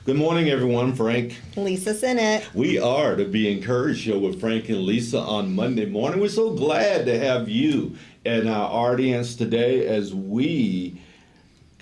Good morning, everyone. Frank. Lisa Sinnott. We are the Be Encouraged Show with Frank and Lisa on Monday morning. We're so glad to have you and our audience today as we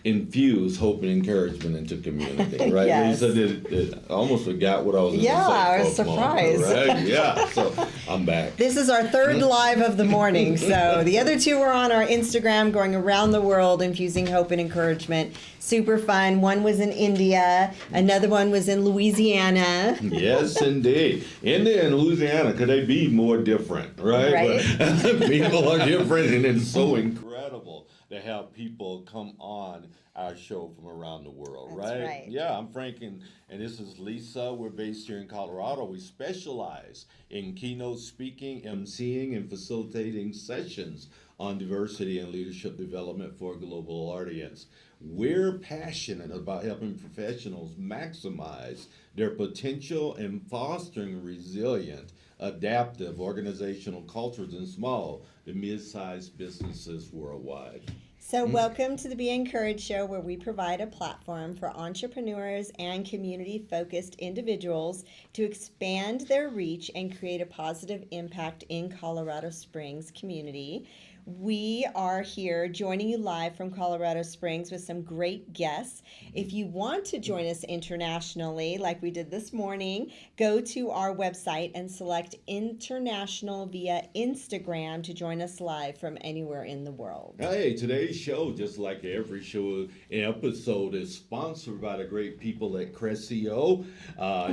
infuse hope and encouragement into community, right? Yes. Lisa, I almost forgot what I was going to say. I was surprised. Right? Yeah, so I'm back. This is our third live of the morning. So the other two were on our Instagram going around the world infusing hope and encouragement. Super fun. One was in India. Another one was in Louisiana. Yes, indeed. India and Louisiana, could they be more different, right? Right. But people are different, and it's so incredible to have people come on our show from around the world, That's right. Yeah, I'm Frank, and this is Lisa. We're based here in Colorado. We specialize in keynote speaking, emceeing, and facilitating sessions on diversity and leadership development for a global audience. We're passionate about helping professionals maximize their potential and fostering resilient, adaptive organizational cultures in small to mid-sized businesses worldwide. So welcome to the Be Encouraged Show, where we provide a platform for entrepreneurs and community-focused individuals to expand their reach and create a positive impact in Colorado Springs community. We are here joining you live from Colorado Springs with some great guests. If you want to join us internationally, like we did this morning, go to our website and select International via Instagram to join us live from anywhere in the world. Hey, today's show, just like every show episode, is sponsored by the great people at Cressio,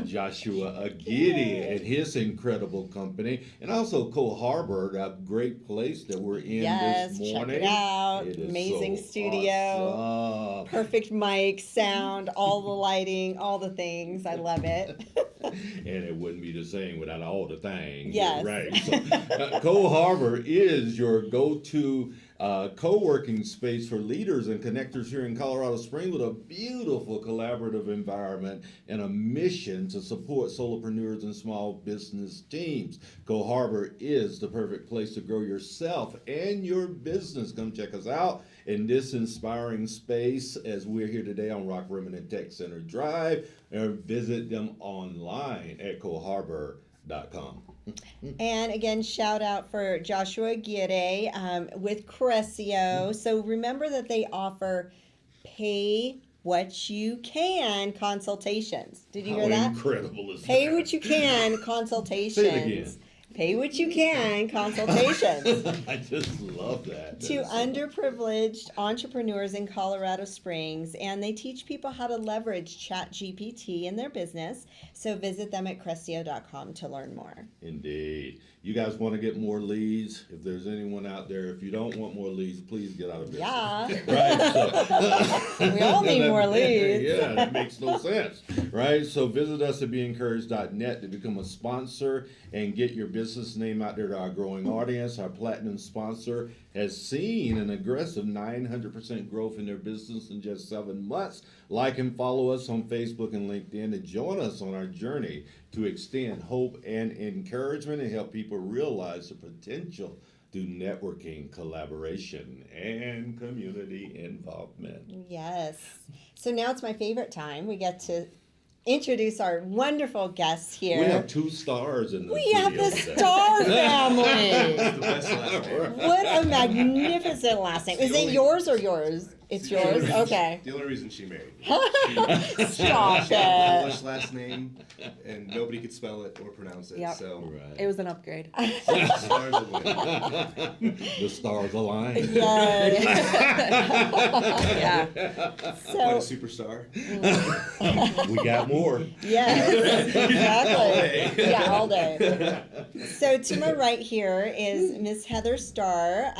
Joshua Agidi and his incredible company, and also Cole Harbor, that great place that we're in Yes, this morning. check it out. It is Amazing so studio. Awesome. Perfect mic, sound, all the lighting, all the things. I love it. And it wouldn't be the same without all the things. Yes. Right. So, Cole Harbor is your go-to co-working space for leaders and connectors here in Colorado Springs, with a beautiful collaborative environment and a mission to support solopreneurs and small business teams. Cole Harbor is the perfect place to grow yourself and your business. Come check us out in this inspiring space as we're here today on Rock Rimmon and Tech Center Drive, or visit them online at coleharbor.com. And again, shout out for Joshua Aguirre with Cressio. So remember that they offer pay what you can consultations. Did you hear that? Incredible is Pay that? what you can consultations. Say it again. Pay what you can consultations. I just love that. To underprivileged entrepreneurs in Colorado Springs, and they teach people how to leverage ChatGPT in their business. So visit them at cressio.com to learn more. Indeed. You guys want to get more leads? If there's anyone out there, if you don't want more leads, please get out of business. Yeah. Right. We all need more leads. Yeah, that makes no sense. Right? So visit us at beencouraged.net to become a sponsor and get your business name out there to our growing audience. Our platinum sponsor has seen an aggressive 900% growth in their business in just 7 months. Like and follow us on Facebook and LinkedIn to join us on our journey to extend hope and encouragement and help people realize the potential through networking, collaboration, and community involvement. Yes. So now it's my favorite time. We get to introduce our wonderful guests here. We have 2 stars in the We have the today. Starr family. The best last name. What a magnificent last name. Is it yours or yours? It's yours? Okay. The only reason she married me. Stop She had an it. English last name, and nobody could spell it or pronounce it. Yep. So Right. It was an upgrade. stars will win. The stars align. Yay. Yeah. Quite a So, superstar. We got more. yes, exactly. day. Yeah, all day. So to my right here is Miss Heather Starr.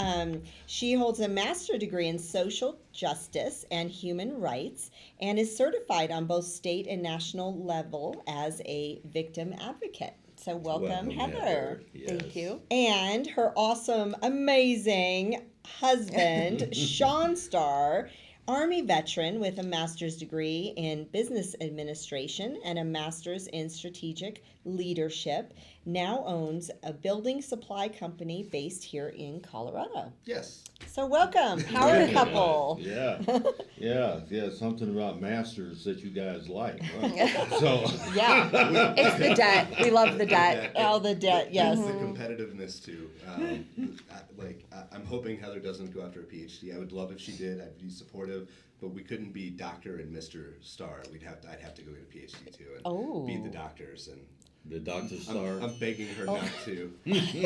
She holds a master's degree in social justice and human rights and is certified on both state and national level as a victim advocate. So welcome, Heather. Yes. Thank you. And her awesome, amazing husband, Shawn Starr, Army veteran with a master's degree in business administration and a master's in strategic leadership. now owns a building supply company based here in Colorado. Yes. So welcome, power couple. Yeah, yeah. Something about masters that you guys like. Right? So Yeah, it's the debt. We love the debt. All the debt, yes. The competitiveness too. I'm hoping Heather doesn't go after a PhD. I would love if she did. I'd be supportive, but we couldn't be Dr. and Mr. Starr. I'd have to go get a PhD too and beat the doctors and. the Dr. Starr. I'm begging her not to.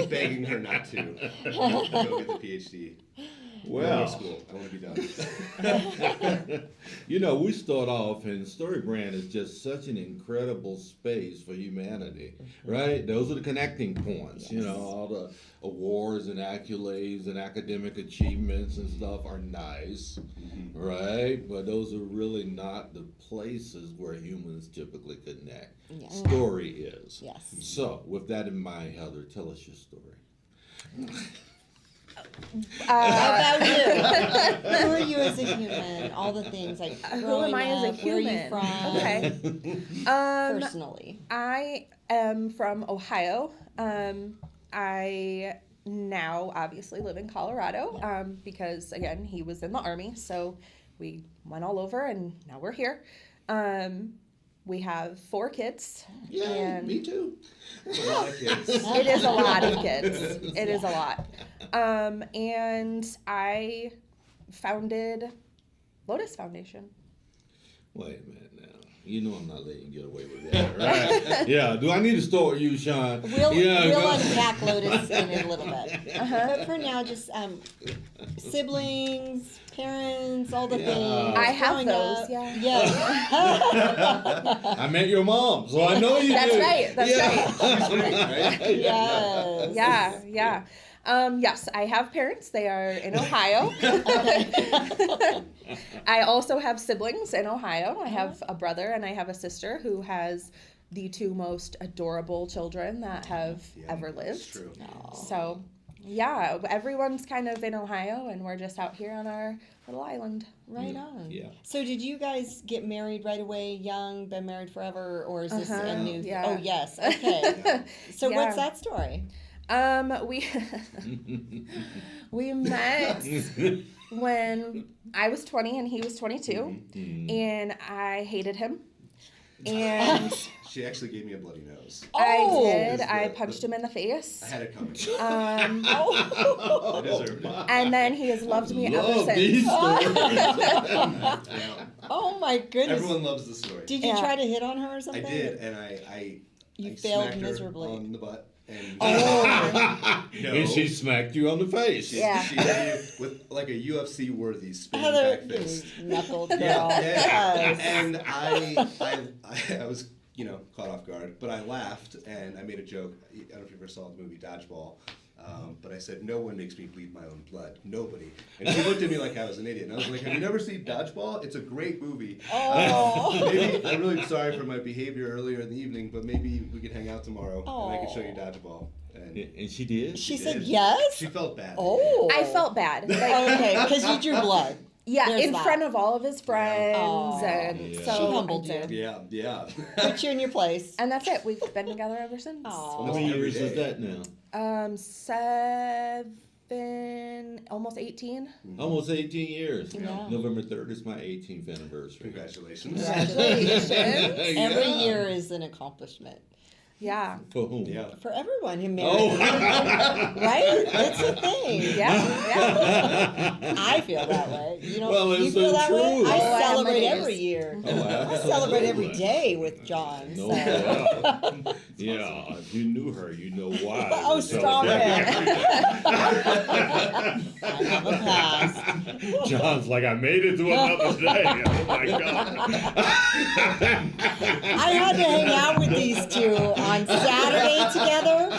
Begging her not to go get the PhD. Well, school. I want to be done. You know, we start off, and Story Brand is just such an incredible space for humanity, right? Those are the connecting points. You know, all the awards and accolades and academic achievements and stuff are nice, right? But those are really not the places where humans typically connect. Yes. Story is. Yes. So, with that in mind, Heather, tell us your story. How about you? Who are you as a human? All the things like Who am I as a up, where are you human? from? Okay. Personally. I am from Ohio. I now obviously live in Colorado because, again, he was in the Army. So we went all over and now we're here. We have 4 kids. Yeah, and me too. That's a lot of kids. It is a lot of kids. It is a lot. And I founded Lotus Foundation. Wait a minute now. You know I'm not letting you get away with that, right? Yeah. Do I need to start you, Shawn? We'll go. unpack Lotus in a little bit. But for now, just siblings, parents, all the things. I have growing those, up. yeah. Yes. I met your mom, so I know you That's do. right. That's right. She's great, right? Yes. Yeah. Yes, I have parents. They are in Ohio. I also have siblings in Ohio. I have a brother and I have a sister who has the 2 most adorable children that have ever lived. That's true. So, yeah, everyone's kind of in Ohio and we're just out here on our little island. Right on. Yeah. So did you guys get married right away, young, been married forever, or is this a new? Yeah. Oh, yes. Okay. So Yeah. what's that story? We met when I was 20 and he was 22, and I hated him. And She actually gave me a bloody nose. Oh! I did. I punched him in the face. I had it coming. Oh, I deserved it. And then he has loved me ever love since. these stories. Yeah. Oh my goodness. Everyone loves the story. Did you Yeah. try to hit on her or I something? did, and I You I failed smacked her miserably. on the butt. And Oh. And she smacked you on the face. Yeah. She hit you with like a UFC worthy spinning Heather, back fist. knuckled girl. Yeah, Yes. and I was, caught off guard, but I laughed and I made a joke. I don't know if you ever saw the movie Dodgeball, but I said, no one makes me bleed my own blood. Nobody. And she looked at me like I was an idiot. And I was like, have you never seen Dodgeball? It's a great movie. Oh. Maybe, I'm really sorry for my behavior earlier in the evening, but maybe we could hang out tomorrow and I could show you Dodgeball. And she did? She said did. yes? She felt bad. Oh. I felt bad. Like, Okay, because you drew blood. yeah, There's in that. front of all of his friends, Oh. and Yeah. so She humbled I did. you. Yeah. Put you in your place. And that's it. We've been together ever since. Aw. How Almost many every years is day. that now? 7, almost 18. Almost 18 years. Yeah. November 3rd is my 18th anniversary. Congratulations. Congratulations. Every Yeah. year is an accomplishment. Yeah. For whom? Yeah. For everyone who married. Oh. Right? It's a thing. Yeah. I feel that way. You know, Well, you it's feel the that way? truth. I Oh, I have my celebrate days. every year. Oh, I celebrate every absolutely. day with John. No, So. yeah. Yeah, if you knew her, you know why. Oh, We're stop celebrating it. every day. I have a past. John's like, I made it to another day. Oh my God. I had to hang out with these two on Saturday together,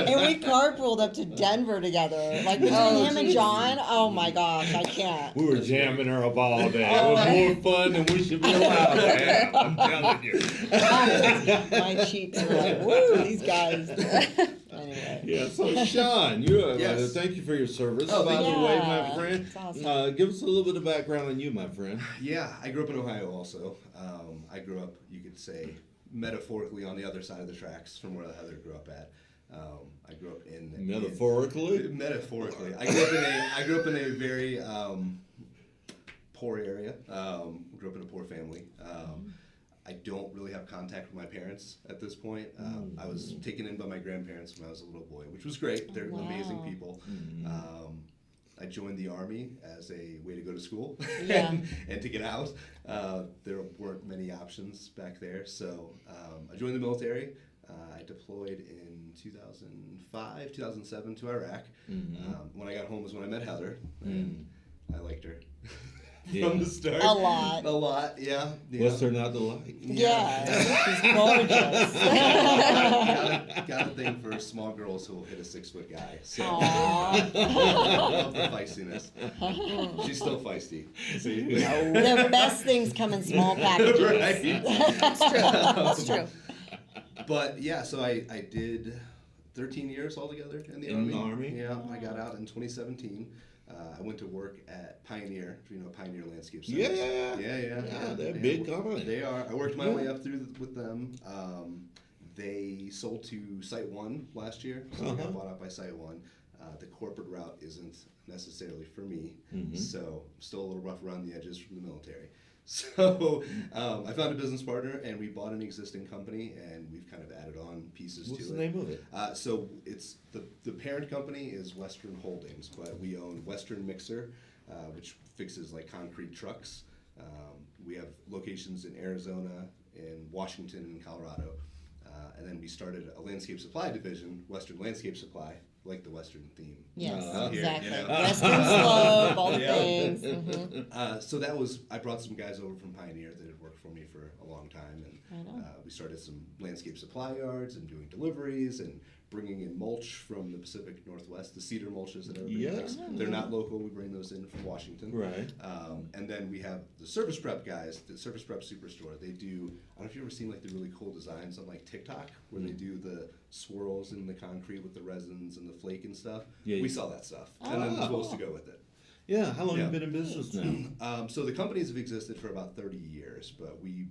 and we carpooled up to Denver together. Like between him and John, oh my gosh, I can't. We were jamming her up all day. It was more fun than we should be allowed to have. I'm telling you. My cheeks were like, woo, these guys. Anyway. Yeah, so Shawn, Yes. thank you for your service. Oh, By thank the you. way, Yeah, my friend, it's awesome. give us a little bit of background on you, my friend. Yeah, I grew up in Ohio also. I grew up, you could say, metaphorically on the other side of the tracks from where Heather grew up at. I grew up in Metaphorically? Metaphorically. I grew up in a very poor area. Grew up in a poor family. I don't really have contact with my parents at this point. I was taken in by my grandparents when I was a little boy, which was great. They're amazing people. I joined the Army as a way to go to school and to get out. There weren't many options back there, so I joined the military. I deployed in 2005, 2007 to Iraq. When I got home was when I met Heather, and I liked her. From the start. A lot, yeah. What's there not to like? Yeah, she's gorgeous. Got a thing for small girls who will hit a 6-foot guy. So Aww. I love the feistiness. She's still feisty. See? The best things come in small packages. Right. It's true. It's true. But yeah, so I did 13 years altogether in the Army. Yeah, I got out in 2017. I went to work at Pioneer, Pioneer Landscape Centers. Yeah, they're a big company. They are. I worked my way up through with them. They sold to Site One last year, so they got bought out by Site One. The corporate route isn't necessarily for me, so I'm still a little rough around the edges from the military. So I found a business partner, and we bought an existing company, and we've kind of added on pieces What's to it. the name of it? So it's the parent company is Western Holdings, but we own Western Mixer, which fixes like concrete trucks. We have locations in Arizona, in Washington, and Colorado. And then we started a landscape supply division, Western Landscape Supply, like the Western theme. Yes, Here, exactly. you know. Western slope, all the things. Mm-hmm. So I brought some guys over from Pioneer that had worked for me for a long time, and we started some landscape supply yards and doing deliveries and bringing in mulch from the Pacific Northwest, the cedar mulches that everybody likes. They're not local, we bring those in from Washington. Right. And then we have the Service Prep guys, the Service Prep Superstore. They do, I don't know if you've ever seen like the really cool designs on like TikTok, where they do the swirls in the concrete with the resins and the flake and stuff. Yeah, we sell that stuff, and then the tools to go with it. Yeah, how long have you been in business now? So the companies have existed for about 30 years, but we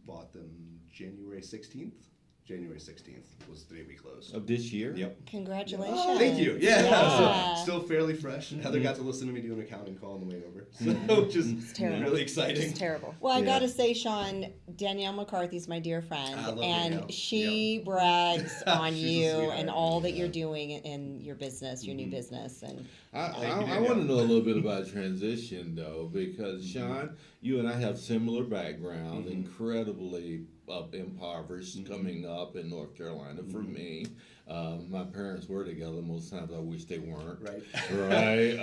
bought them January 16th. January 16th was the day we closed. Of this year? Yep. Congratulations. Oh, thank you. Yeah. Yeah. So, still fairly fresh. Heather got to listen to me do an accounting call on the way over, so which is terrible. really exciting. It's terrible. Well, I gotta say, Sean, Danielle McCarthy's my dear friend, I love and Danielle. she brags on She's a you sweetheart. and all that you're doing in your business, your new business, and I want to know a little bit about transition, though, because Sean, you and I have similar background, incredibly impoverished coming up in North Carolina for me. My parents were together most times. I wish they weren't. Right. Right.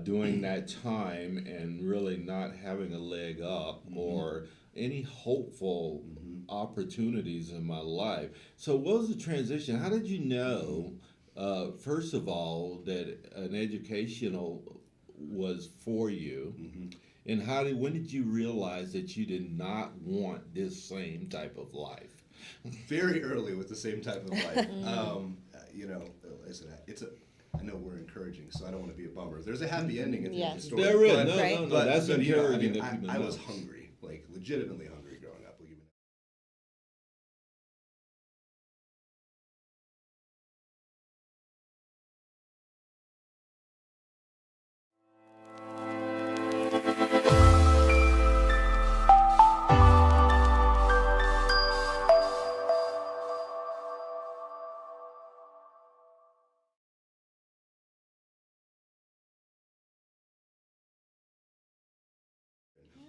During that time and really not having a leg up or any hopeful opportunities in my life. So what was the transition? How did you know, first of all, that an educational was for you? And when did you realize that you did not want this same type of life? Very early with the same type of life. Listen, I know we're encouraging, so I don't want to be a bummer. There's a happy ending at the end of the story. There is. But, No, that's encouraging. I was hungry, like legitimately hungry growing up.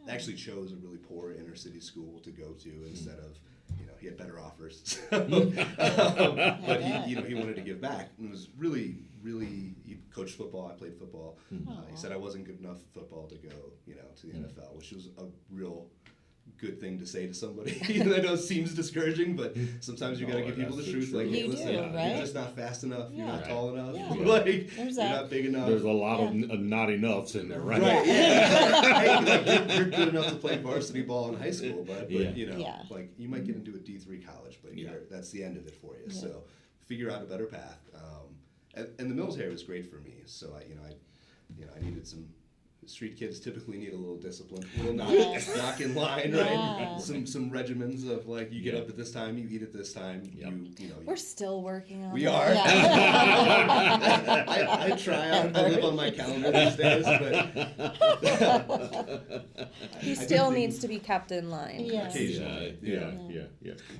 Actually chose a really poor inner city school to go to instead of, he had better offers. But he wanted to give back, and it was really, he coached football. I played football. He said I wasn't good enough at football to go, to the NFL, which was a real good thing to say to somebody. I know it seems discouraging, but sometimes you got to give people the truth. Like, hey, listen, you're just not fast enough. You're not tall enough. Like, you're not big enough. There's a lot of not enoughs in there, right? Right. Yeah. You're good enough to play varsity ball in high school, but like you might get into a D3 college, but that's the end of it for you. So figure out a better path. And the military was great for me. So I needed some street kids typically need a little discipline, a little Yes. knock in line, Yeah. right? Some regimens of like you get up at this time, you eat at this time, Yep. We're still working on we that. are. Yeah. I try. I live on my calendar these days, but He I still do think- needs to be kept in line. Yeah. occasionally. Yeah.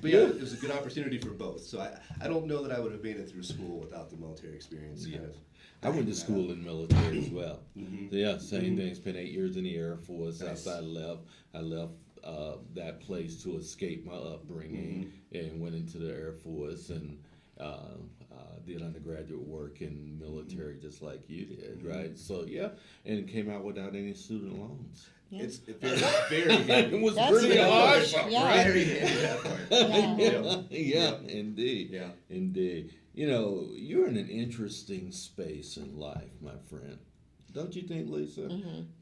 But yeah, it was a good opportunity for both. So I don't know that I would have made it through school without the military experience. Yeah. Kind of. I went to school in military as well. Mhm. Yeah, same thing. Spent 8 years in the Air Force. Nice. After I left that place to escape my upbringing and went into the Air Force and did undergraduate work in military just like you did, right? So yeah, and came out without any student loans. Yeah. It's very handy. It was That's pretty really awesome, good. Yeah. right? Very handy that part. Yeah. Yeah, indeed. Yeah. Indeed. You know, you're in an interesting space in life, my friend. Don't you think, Lisa?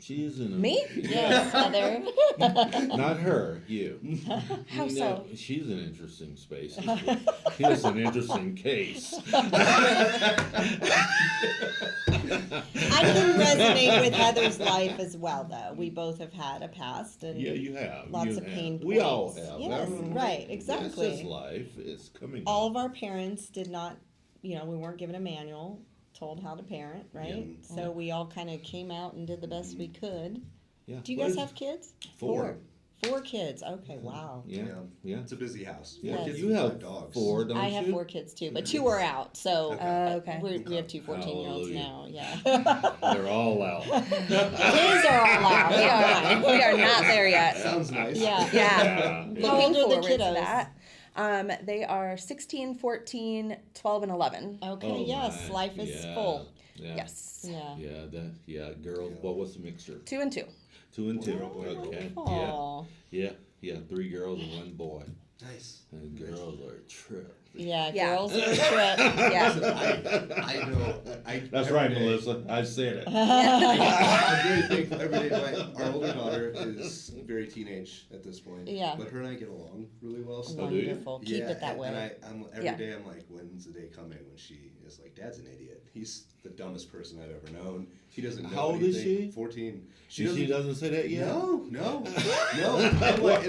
She is in a... Me? Yes, Heather. Not her, you. How You so? know, she's an interesting space. Here's an interesting case. I can resonate with Heather's life as well, though. We both have had a past and Yeah, you have. lots You of have. pain points. We all have. Yes, Everyone- right, That's exactly. just life. It's coming. All of our parents did not, we weren't given a manual, told how to parent, right? Yeah. So we all kind of came out and did the best we could. Yeah. Do you What guys is- have kids? 4. 4 kids. Okay, wow. Yeah. Yeah. It's a busy house. Yeah. 4 kids You and have 5 dogs. 4, don't I you? have 4 kids too, but 2 are out. So Okay. we have 2 14-year-olds Hallelujah. now. Yeah. They're all out. Kids are all out. We are not there yet. Sounds nice. Yeah. Yeah. Yeah. How old Looking are the forward to kiddos? that. They are 16, 14, 12, and 11. Okay, Oh, yes, my. life is Yeah. full. Yeah. Yes. Yeah. Girls. What was the mixture? 2 and 2. 2 and 2. Oh, Okay. Aw. Yeah. 3 girls and 1 boy. Nice. And girls are a trip. Yeah, Yeah. girls are a trip. Yeah. I know. That's every right, day- Melissa. I said it. I'm very thankful every day. Our older daughter is very teenage at this point. Yeah. But her and I get along really well. So do you? Wonderful. Keep it that way. And I'm every Yeah. day I'm like, when's the day coming when she is like, Dad's an idiot. He's the dumbest person I've ever known. He doesn't know How old is anything. she? 14. She doesn't say that yet? No. I'm like,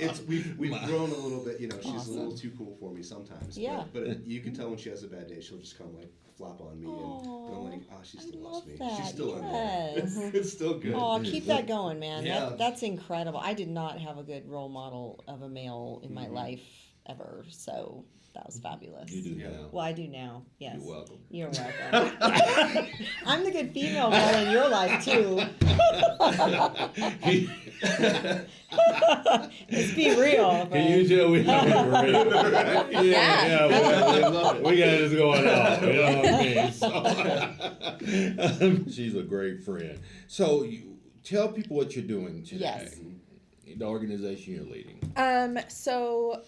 It's weird. We've grown a little bit. She's Awesome. a little too cool for me sometimes. Yeah. But you can tell when she has a bad day, she'll just come like flop on me, and I'm like, she I still love loves me. that, She's still in yes. there. It's still good. Oh, keep that going, man. Yeah. That's incredible. I did not have a good role model of a male in my life ever, so that was fabulous. You do Yeah. now. Well, I do now. Yes. You're welcome. You're welcome. I'm the good female role in your life too. Let's be real. Can you tell we have a great? Yeah. We got this going on. You know what I mean? So, she's a great friend. So, you tell people what you're doing today. Yes. The organization you're leading. So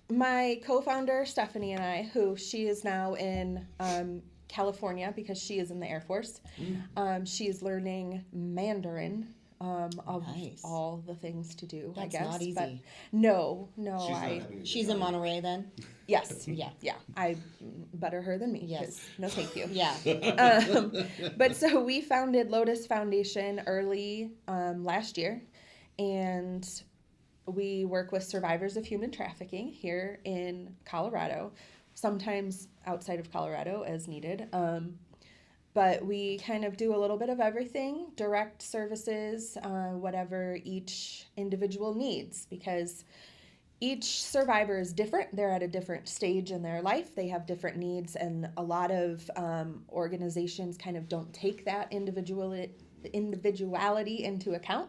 my co-founder Stephanie and I, who she is now in California because she is in the Air Force. She is learning Mandarin. Of Nice. all the things to do, That's I guess. not easy. But no, She's not having a good She's in time. Monterey then? yes, Yeah. I better her than me. 'cause Yes. no, thank you. Yeah. But so we founded Lotus Foundation early last year, and we work with survivors of human trafficking here in Colorado, sometimes outside of Colorado as needed. But we kind of do a little bit of everything, direct services, whatever each individual needs, because each survivor is different. They're at a different stage in their life. They have different needs, and a lot of organizations kind of don't take that individuality into account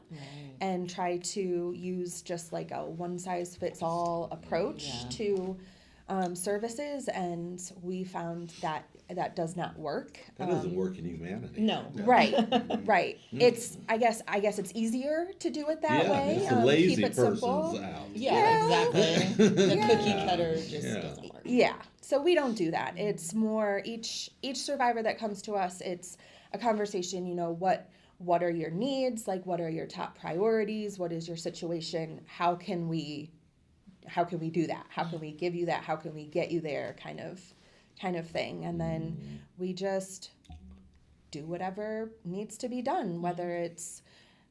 and try to use just like a one-size-fits-all approach Yeah. to services, and we found that does not work. That doesn't work in humanity. No. Right, right. It's I guess it's easier to do it that Yeah, way. it's the lazy keep it person's simple. out. Yeah, exactly. The Yeah. cookie cutter just Yeah. doesn't work. Yeah. So we don't do that. It's more each survivor that comes to us, it's a conversation, what are your needs? Like, what are your top priorities? What is your situation? How can we do that? How can we give you that? How can we get you there? Kind of thing. And then we just do whatever needs to be done, whether it's,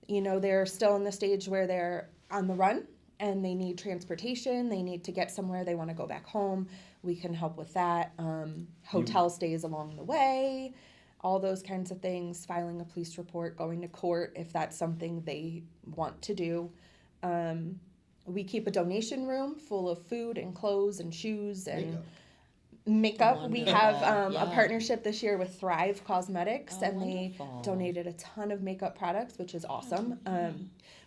they're still in the stage where they're on the run and they need transportation, they need to get somewhere, they want to go back home. We can help with that. Hotel stays along the way, all those kinds of things, filing a police report, going to court if that's something they want to do. We keep a donation room full of food and clothes and shoes and makeup. We have a partnership this year with Thrive Cosmetics, and wonderful. They donated a ton of makeup products, which is awesome.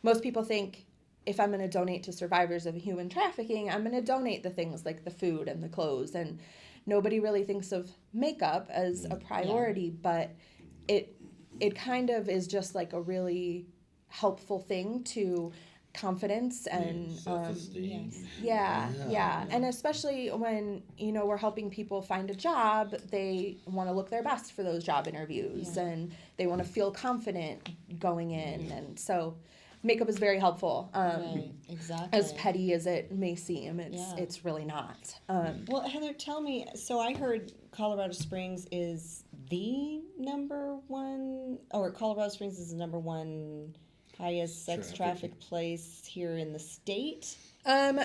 Most people think if I'm going to donate to survivors of human trafficking, I'm going to donate the things like the food and the clothes, and nobody really thinks of makeup as a priority, but it kind of is just like a really helpful thing to confidence and self-esteem. yeah, and especially when we're helping people find a job, they want to look their best for those job interviews, and they want to feel confident going in, and so makeup is very helpful. Right, exactly. As petty as it may seem, it's really not. Well, Heather, tell me, so I heard Colorado Springs is the number one, or Colorado Springs is the number one highest sex traffic place here in the state? El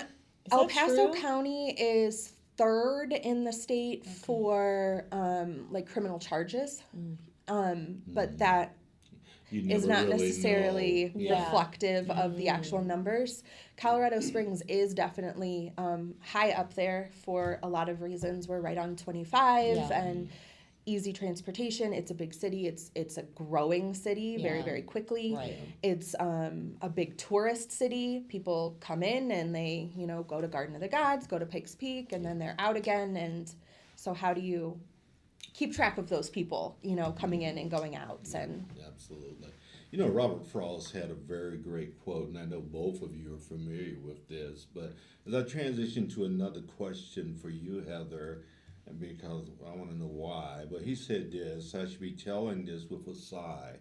Paso true? County is third in the state for like criminal charges, but that is not really necessarily know. reflective of the actual numbers. Colorado Springs is definitely high up there for a lot of reasons. We're right on 25 and easy transportation. It's a big city. It's a growing city very, very quickly. Right. It's a big tourist city. People come in and they, go to Garden of the Gods, go to Pikes Peak, and then they're out again. And so how do you keep track of those people, coming in and going out? And Absolutely. Robert Frost had a very great quote, and I know both of you are familiar with this, but as I transition to another question for you, Heather, and because I want to know why, but he said this, I should be telling this with a sigh.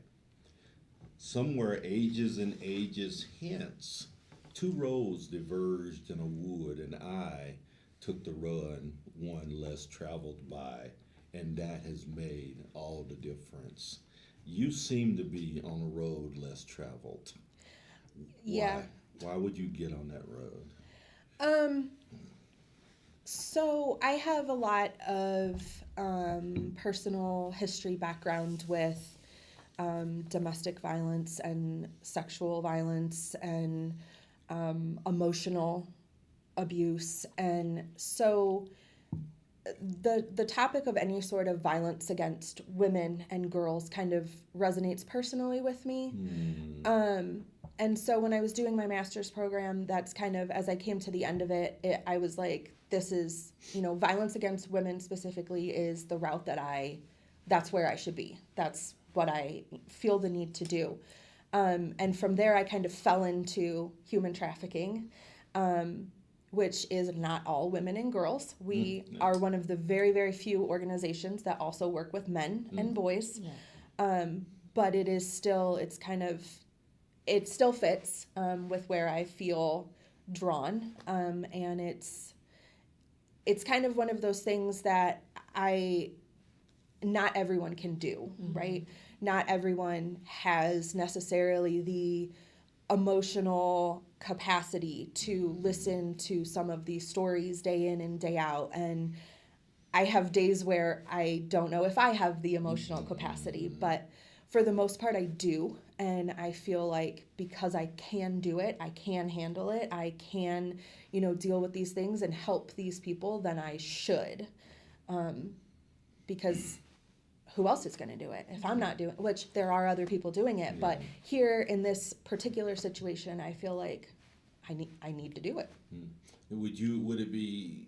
Somewhere ages and ages hence, two roads diverged in a wood, and I took the run, one less traveled by, and that has made all the difference. You seem to be on a road less traveled. yeah. Why would you get on that road? So I have a lot of personal history background with domestic violence and sexual violence and emotional abuse, and so the topic of any sort of violence against women and girls kind of resonates personally with me. And so when I was doing my master's program, that's kind of, as I came to the end of it, I was like, this is, violence against women specifically is the route that's where I should be. That's what I feel the need to do. And from there, I kind of fell into human trafficking, which is not all women and girls. We are one of the very, very few organizations that also work with men and boys. But it still fits with where I feel drawn. And it's kind of one of those things that not everyone can do, right? Not everyone has necessarily the emotional capacity to listen to some of these stories day in and day out. And I have days where I don't know if I have the emotional capacity, but for the most part I do. And I feel like because I can do it, I can handle it, I can, deal with these things and help these people, then I should. Because who else is going to do it if I'm not doing it? Which there are other people doing it, but here in this particular situation, I feel like I need to do it. Would it be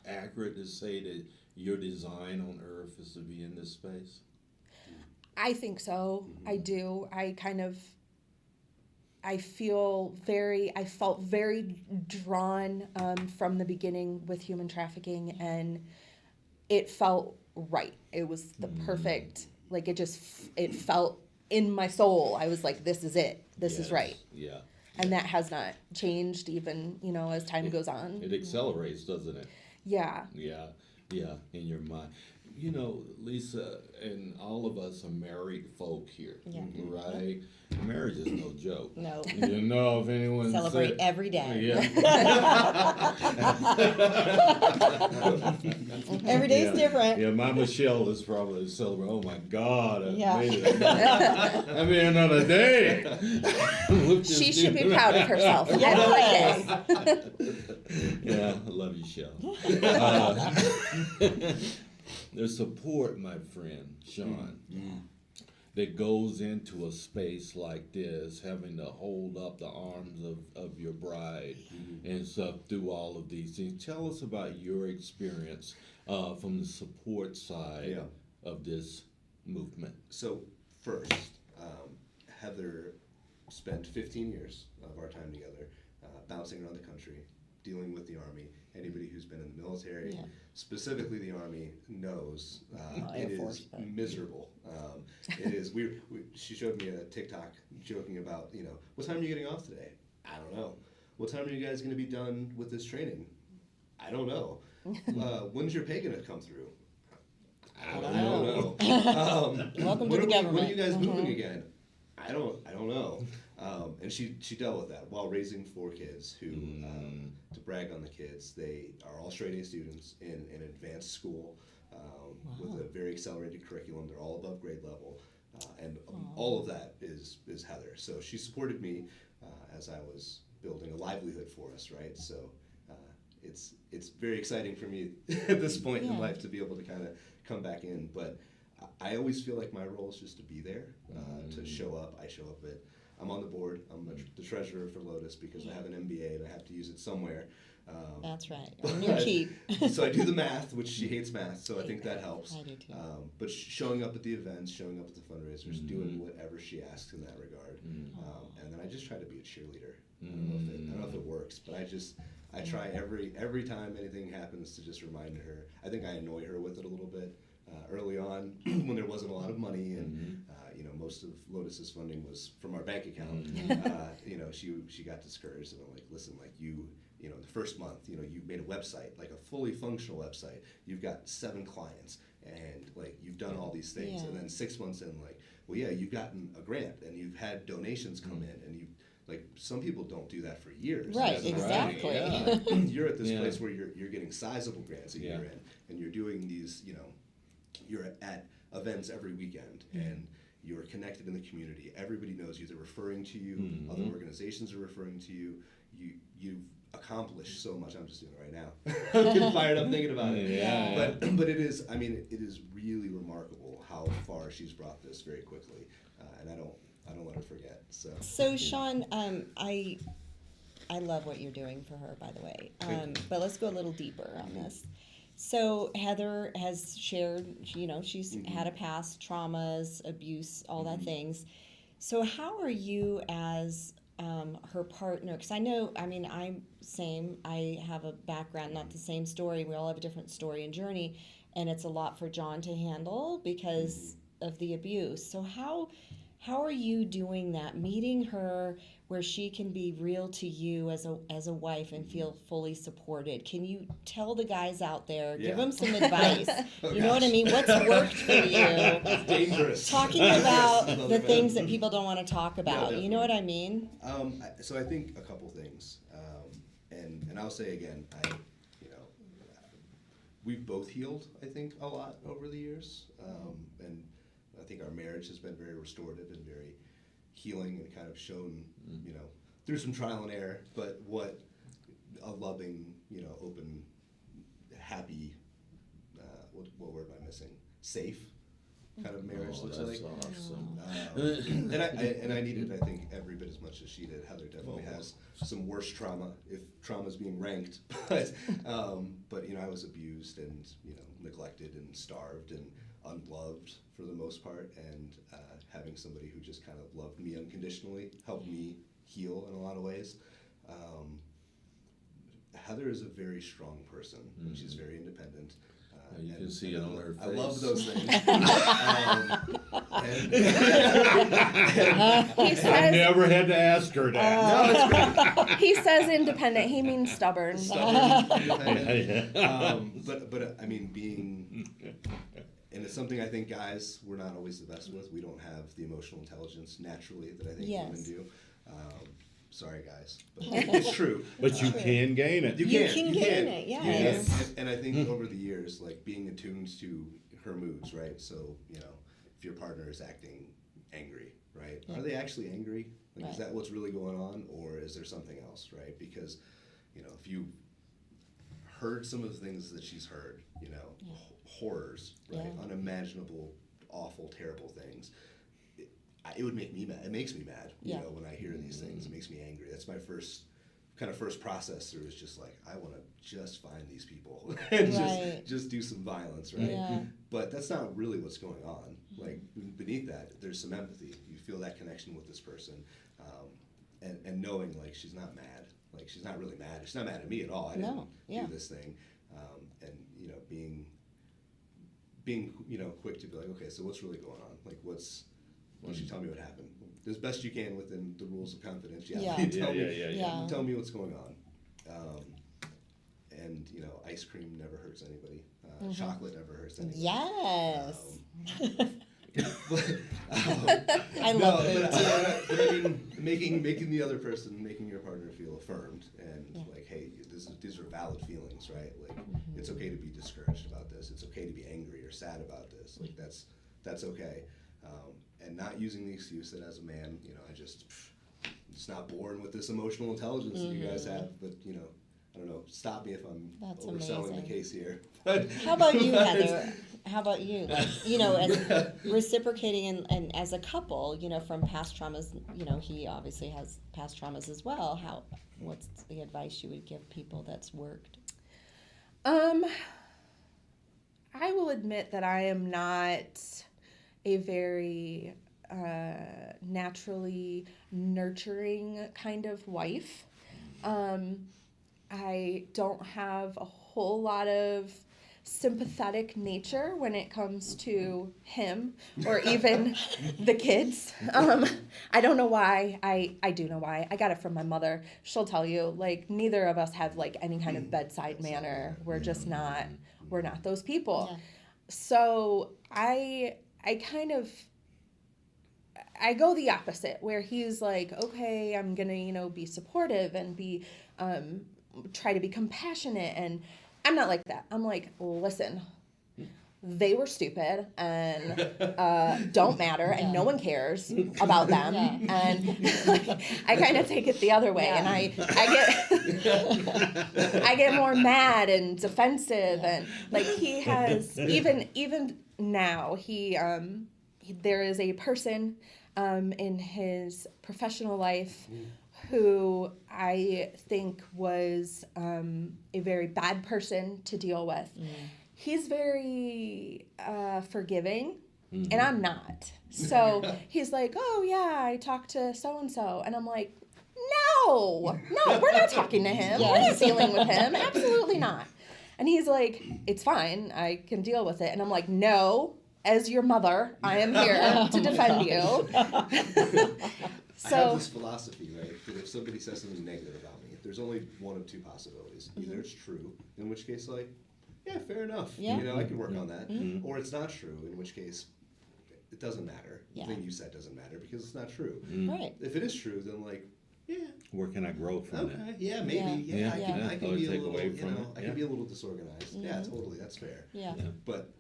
accurate to say that your design on Earth is to be in this space? I think so. I do. I felt very drawn from the beginning with human trafficking, and it felt right. It was the perfect, like it felt in my soul. I was like, this is it. This is right. Yeah. And that has not changed even, as time goes on. It accelerates, doesn't it? Yeah. Yeah, in your mind. You know, Lisa, and all of us are married folk here, Yeah. right? Marriage is no joke. No. You know, if anyone Celebrate said- every day. Yeah. Every day's Yeah. different. Yeah, my Michelle is probably celebrating. Oh my God, I Yeah. made it. I mean, another day. She should be proud of herself Yes. every day. Yeah, I love you, Shell. The support, my friend, Shawn, that goes into a space like this, having to hold up the arms of your bride and stuff through all of these things. Tell us about your experience from the support side Yeah. of this movement. So first, Heather spent 15 years of our time together, bouncing around the country, dealing with the Army. Anybody who's been in the military, Yeah. specifically the Army, knows Air it Force, is but- miserable. It is. She showed me a TikTok joking about, what time are you getting off today? I don't know. What time are you guys going to be done with this training? I don't know. When's your pay going to come through? I don't know. Welcome to when the are government. When are you guys moving again? I don't know. And she dealt with that while raising 4 kids who, to brag on the kids, they are all straight A students in an advanced school with a very accelerated curriculum. They're all above grade level. And all of that is Heather. So she supported me as I was building a livelihood for us, right? So it's very exciting for me at this point in Yeah. life to be able to kind of come back in. But I always feel like my role is just to be there, to show up. I show up I'm on the board. I'm the treasurer for Lotus because I have an MBA and I have to use it somewhere. That's right. On your keep. So I do the math, which she hates math, so I think that helps. I do too. But showing up at the events, showing up at the fundraisers, doing whatever she asks in that regard. And then I just try to be a cheerleader. I don't know if it works, but I try every time anything happens to just remind her. I think I annoy her with it a little bit early on when there wasn't a lot of money and most of Lotus's funding was from our bank account. She got discouraged and I'm like, listen, like the first month, you made a website, like a fully functional website. You've got 7 clients and like you've done all these things. Yeah. And then 6 months in, like, well, yeah, you've gotten a grant and you've had donations come in and some people don't do that for years. Right, That's exactly. Yeah. You're at this Yeah. place where you're getting sizable grants a year Yeah. in, and you're doing these, you're at events every weekend, and you're connected in the community. Everybody knows you. They're referring to you. Other organizations are referring to you. You've accomplished so much. I'm just doing it right now. I'm getting fired up thinking about it. Yeah. But it is. I mean, it is really remarkable how far she's brought this very quickly, and I don't let her forget. So Shawn, I love what you're doing for her, by the way. But let's go a little deeper on this. So Heather has shared, she's had a past, traumas, abuse, all that things. So how are you as her partner? Because I know, I'm same. I have a background, not the same story. We all have a different story and journey, and it's a lot for John to handle because of the abuse. So how are you doing that? Meeting her where she can be real to you as a wife and feel fully supported. Can you tell the guys out there, give them some advice? You know what I mean? What's worked for you? It's dangerous. Talking about the things that people don't want to talk about. You know what I mean? So I think a couple things, and I'll say again, we've both healed, I think, a lot over the years, and I think our marriage has been very restorative and very healing and kind of shown, through some trial and error, but what a loving, open, happy, what word am I missing? Safe kind of marriage looks That's like. awesome. And I needed, I think, every bit as much as she did. Heather definitely has some worse trauma, if trauma is being ranked. But I was abused and neglected and starved and unloved for the most part. And having somebody who just kind of loved me unconditionally helped me heal in a lot of ways. Heather is a very strong person, and she's very independent. You can see it on her face. I love those things. He I says, never had to ask her that. he says independent. He means stubborn. Stubborn, independent. But I mean, being it's something I think guys, we're not always the best with. We don't have the emotional intelligence naturally that I think Yes. women do. Sorry, guys, but it's true. But you can gain it. You You can gain it, You yes. can. And I think over the years, like being attuned to her moods, right? So, if your partner is acting angry, right? Yeah. Are they actually angry? Like, Right. Is that what's really going on, or is there something else, right? Because, if you heard some of the things that she's heard, horrors, right? Yeah. Unimaginable, awful, terrible things. It would make me mad. It makes me mad, Yeah. when I hear these things. It makes me angry. That's my first process through, is just like, I want to just find these people and Right. just do some violence, right? Yeah. But that's not really what's going on. Like, beneath that, there's some empathy. You feel that connection with this person, and knowing, like, she's not mad. Like, she's not really mad. She's not mad at me at all. I No. Yeah. didn't do this thing. And, being quick to be like, okay, so what's really going on? Like, why don't you tell me what happened? As best you can within the rules of confidentiality. Yeah. Tell me what's going on. And, ice cream never hurts anybody. Chocolate never hurts anybody. Yes. I love but I mean, making the other person, making your partner feel affirmed, and like, hey, these are valid feelings, right? Like, it's okay to be discouraged about this. It's okay to be angry or sad about this. Like, that's okay. And not using the excuse that as a man, I'm just not born with this emotional intelligence that you guys have. But I don't know. Stop me if I'm That's overselling amazing. the case here. But How about you, Heather? How about you? Like, as reciprocating and as a couple, from past traumas, he obviously has past traumas as well. What's the advice you would give people that's worked? I will admit that I am not a very naturally nurturing kind of wife. I don't have a whole lot of sympathetic nature when it comes to him or even the kids. I don't know why. I do know why. I got it from my mother. She'll tell you, like, neither of us have like any kind of bedside manner. We're just not, we're not those people. Yeah. So I go the opposite, where he's like, okay, I'm gonna, be supportive and be, try to be compassionate, and I'm not like that. I'm like, listen, they were stupid and don't matter, and no one cares about them, and I kind of take it the other way, and I get more mad and defensive, and like he has even now there is a person in his professional life who I think was a very bad person to deal with. He's very forgiving, and I'm not. So he's like, oh yeah, I talked to so-and-so, and I'm like, no, we're not talking to him. We're not dealing with him. Absolutely not. And he's like, it's fine, I can deal with it. And I'm like, no, as your mother, I am here to defend you. I have this philosophy, right, that if somebody says something negative about me, there's only one of two possibilities. Either it's true, in which case, like, yeah, fair enough. Yeah. I can work on that. Or it's not true, in which case, it doesn't matter. Yeah. The thing you said doesn't matter because it's not true. Right. If it is true, then, like, yeah. Where can I grow from Okay. that? Yeah, maybe. Yeah. I can Or be a take little, away from it. I can be a little disorganized. Yeah, totally. That's fair. Yeah. But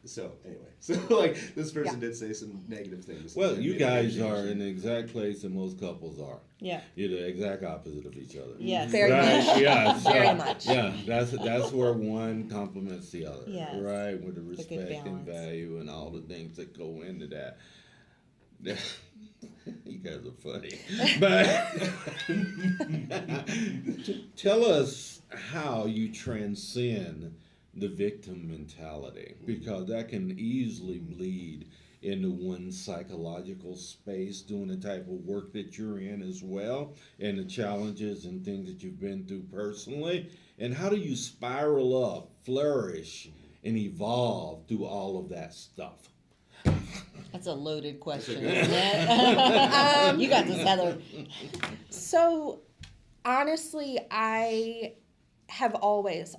so anyway, like this person did say some negative things. Well, and you maybe I guys changed are it. in the exact place that most couples are. Yeah. You're the exact opposite of each other. Yes. Very Right, much. yeah, so- Very much. Yeah, that's where one complements the other. Yes. Right, with the It's a good respect and balance. value and all the things that go into that. You guys are funny. But tell us how you transcend the victim mentality, because that can easily bleed into one's psychological space doing the type of work that you're in as well, and the challenges and things that you've been through personally. And how do you spiral up, flourish, and evolve through all of that stuff? That's a loaded question, isn't it? You got this, Heather. So, honestly, I have always,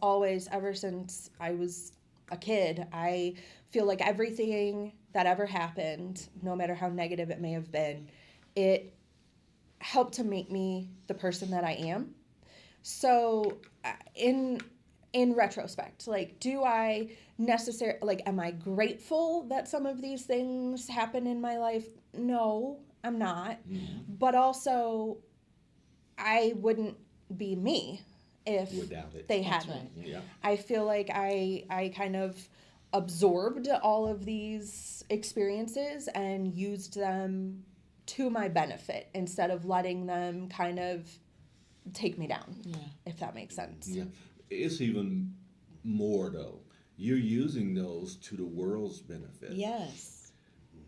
ever since I was a kid, I feel like everything that ever happened, no matter how negative it may have been, it helped to make me the person that I am. So in retrospect, like, do I necessarily, like, am I grateful that some of these things happen in my life? No, I'm not. But also, I wouldn't be me if Without it. they That's hadn't. right. Yeah. I feel like I kind of absorbed all of these experiences and used them to my benefit instead of letting them kind of take me down, if that makes sense. Yeah. It's even more though. You're using those to the world's benefit. Yes.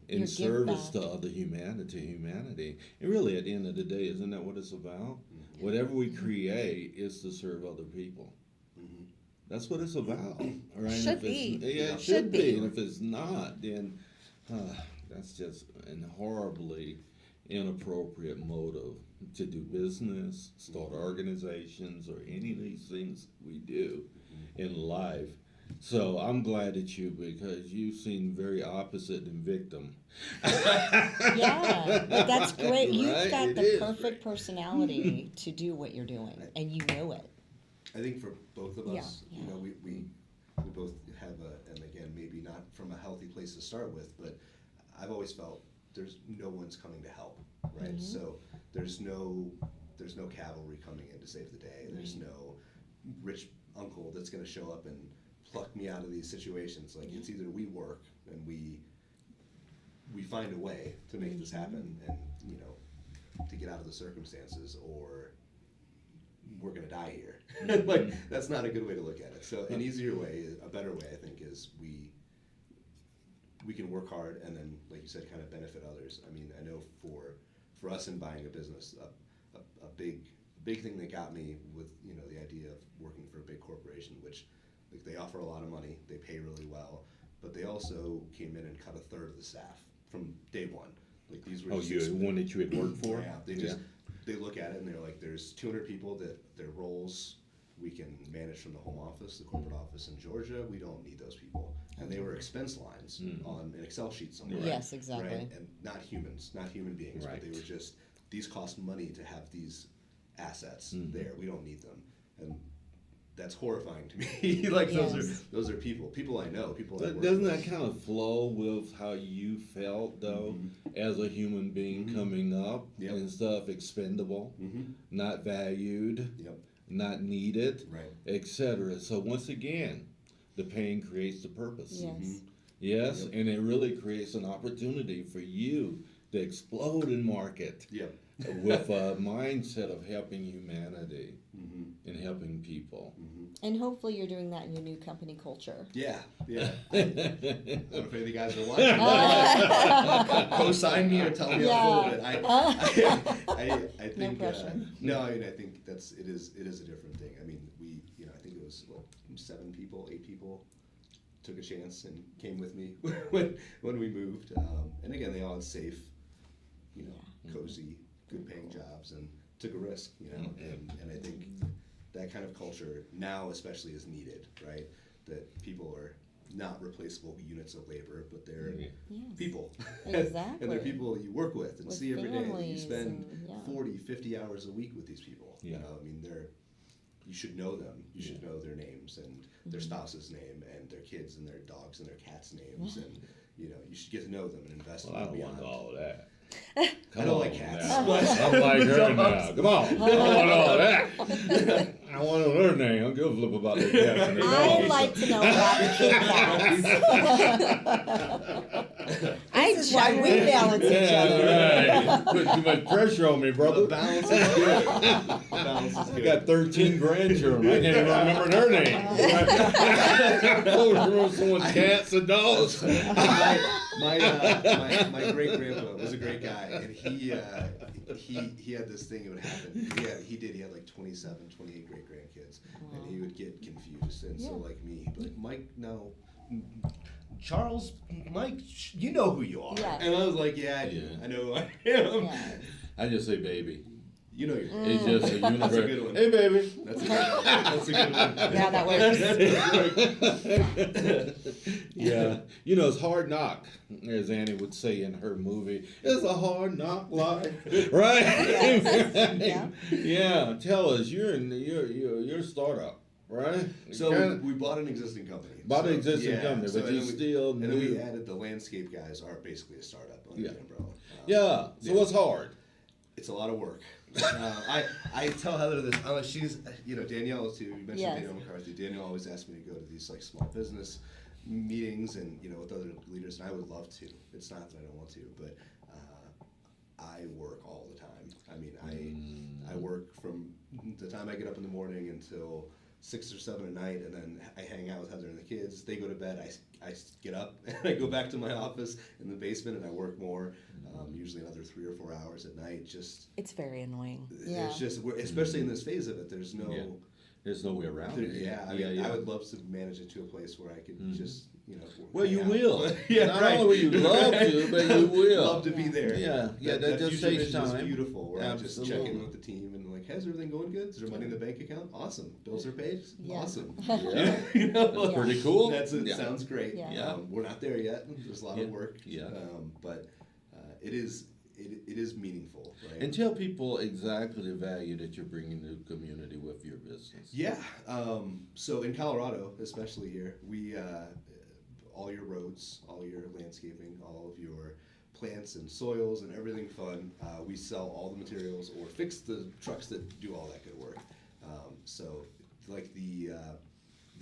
In Your give service back. to other humanity. And really, at the end of the day, isn't that what it's about? Whatever we create is to serve other people. That's what it's about. Right? Should If it's- be. Yeah, it Should should be. be. And if it's not, then that's just an horribly inappropriate motive to do business, start organizations, or any of these things we do in life. So I'm glad at you because you seem very opposite than victim. Yeah, but that's great. You've Right? got It the is perfect personality to do what you're doing, and you know it. I think for both of us, Yeah. you know, we both have and again, maybe not from a healthy place to start with, but I've always felt there's no one's coming to help, right? So there's no cavalry coming in to save the day. There's no rich uncle that's going to show up and pluck me out of these situations. Like, it's either we work and we find a way to make this happen and, you know, to get out of the circumstances, or we're gonna die here. Like, that's not a good way to look at it. So an easier way, a better way, I think, is we can work hard and then, like you said, kind of benefit others. I mean, I know for us in buying a business, a big thing that got me with, you know, the idea of working for a big corporation, which, like, they offer a lot of money, they pay really well, but they also came in and cut a third of the staff from day one. Like, these were Oh, just you one that you had worked for? yeah, they look at it and they're like, there's 200 people that their roles we can manage from the home office, the corporate office in Georgia. We don't need those people. And they were expense lines on an Excel sheet somewhere. Yes, exactly. Right? And not humans, not human beings, Right. but they were just, these cost money to have these assets there. We don't need them. And that's horrifying to me. Like, Yes. those are people I know, people I work Doesn't with. that kind of flow with how you felt though, as a human being coming up Yep. and stuff, expendable, not valued, Yep. not needed, Right. etc. So once again, the pain creates the purpose. Yes. Yes, Yep. and it really creates an opportunity for you to explode in market Yep. with a mindset of helping humanity and helping people. And hopefully you're doing that in your new company culture. Yeah, yeah. I don't know if any of the guys are watching. Co-sign me or tell me I'm full of it. I think No pressure. no, I mean, I think it is a different thing. I mean, I think it was 8 people took a chance and came with me when we moved. And again, they all had safe, cozy, good paying jobs and took a risk, and I think that kind of culture now especially is needed, right? That people are not replaceable units of labor, but they're people. Exactly. And they're people you work with and With see every day. You families spend and, 40, 50 hours a week with these people. Yeah. I mean, you should know them. You should know their names and their spouse's name and their kids and their dogs and their cats' names. And, you should get to know them and invest Well, I in don't them want beyond. all of that. I don't like cats. Now. I'm like her now. Come on. I don't want all that. I want to know their name. I'll give a flip about their cats and their I dogs. like to know about the Kit Kats. This is why we balance each other. Yeah, right. Put too much pressure on me, brother. The balance is good. The balance is I good. got 13 grandchildren. I can't even remember their names. Oh, remember someone's cats and dogs. My great grandpa was a great guy, and he had this thing that would happen. He had like 27, 28 great grandkids, and he would get confused. And so, like me, he'd be like, Mike, no, Charles, Mike, you know who you are. Yeah. And I was like, yeah, I do. Yeah. I know who I am. Yeah. I just say baby. You know you're It's just a universal. That's a good one. Hey, baby. That's a good one. That's a good one. Yeah, that works. Yeah, you know, it's hard knock, as Annie would say in her movie. It's a hard knock life, right? Yeah. Yeah. Tell us, you're a startup, right? So we bought an existing company. Bought an existing company, but and you then still and then we new. added the landscape guys are basically a startup under the umbrella. Yeah. So what's hard? It's a lot of work. I tell Heather this. She's Danielle too. You mentioned Yes. Danielle McCarthy. Danielle always asks me to go to these like small business meetings and with other leaders, and I would love to. It's not that I don't want to, but I work all the time. I mean, I work from the time I get up in the morning until 6 or 7 at night, and then I hang out with Heather and the kids. They go to bed. I get up and I go back to my office in the basement and I work more. Usually another 3 or 4 hours at night. It's very annoying. Yeah. It's just especially in this phase of it. There's no. Yeah. There's no way around it. I would love to manage it to a place where I could just Well, you hang out. will. Yeah, Not right. only will you love to, but you will. Love to be there. Yeah, that just future takes vision is time. beautiful. Where I just check Absolutely. in with the team and like, how's everything going? Good? Is there money in the bank account? Awesome. Bills are paid? Yeah. Awesome. Yeah. That's pretty cool. It. Yeah. Sounds great. Yeah. We're not there yet. There's a lot of work. Yeah. But it is meaningful, right? And tell people exactly the value that you're bringing to the community with your business. Yeah. So in Colorado, especially here, we all your roads, all your landscaping, all of your plants and soils and everything fun. We sell all the materials or fix the trucks that do all that good work. So like the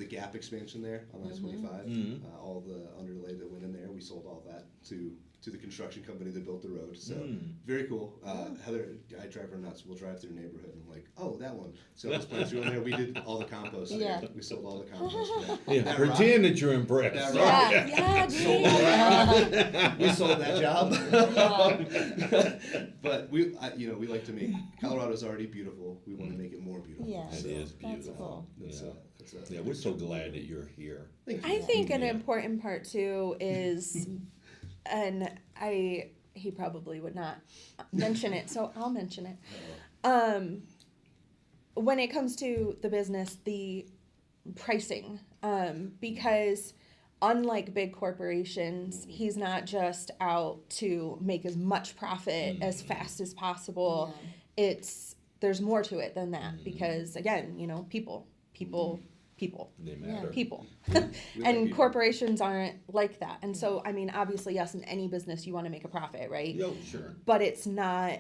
gap expansion there on I-25, all the underlay that went in there, we sold all that to the construction company that built the road. So very cool. Heather, I drive her nuts. We'll drive through the neighborhood and I'm like, oh, that one. So those plants are in there. We did all the compost Yeah. there. We sold all the compost for that. Yeah, That pretend that you're impressed. That Yeah, Sold dude. all that. We sold that job. But we like to make Colorado's already beautiful. We want to make it more beautiful. Yeah. That is beautiful. That's cool. Yeah, we're so glad that you're here. I think an important part too is, and he probably would not mention it, so I'll mention it. When it comes to the business, the pricing, because unlike big corporations, he's not just out to make as much profit as fast as possible. Yeah. There's more to it than that, because again, people. They matter. People. like And people. corporations aren't like that. And so, I mean, obviously, yes, in any business, you want to make a profit, right? Yo, sure. But it's not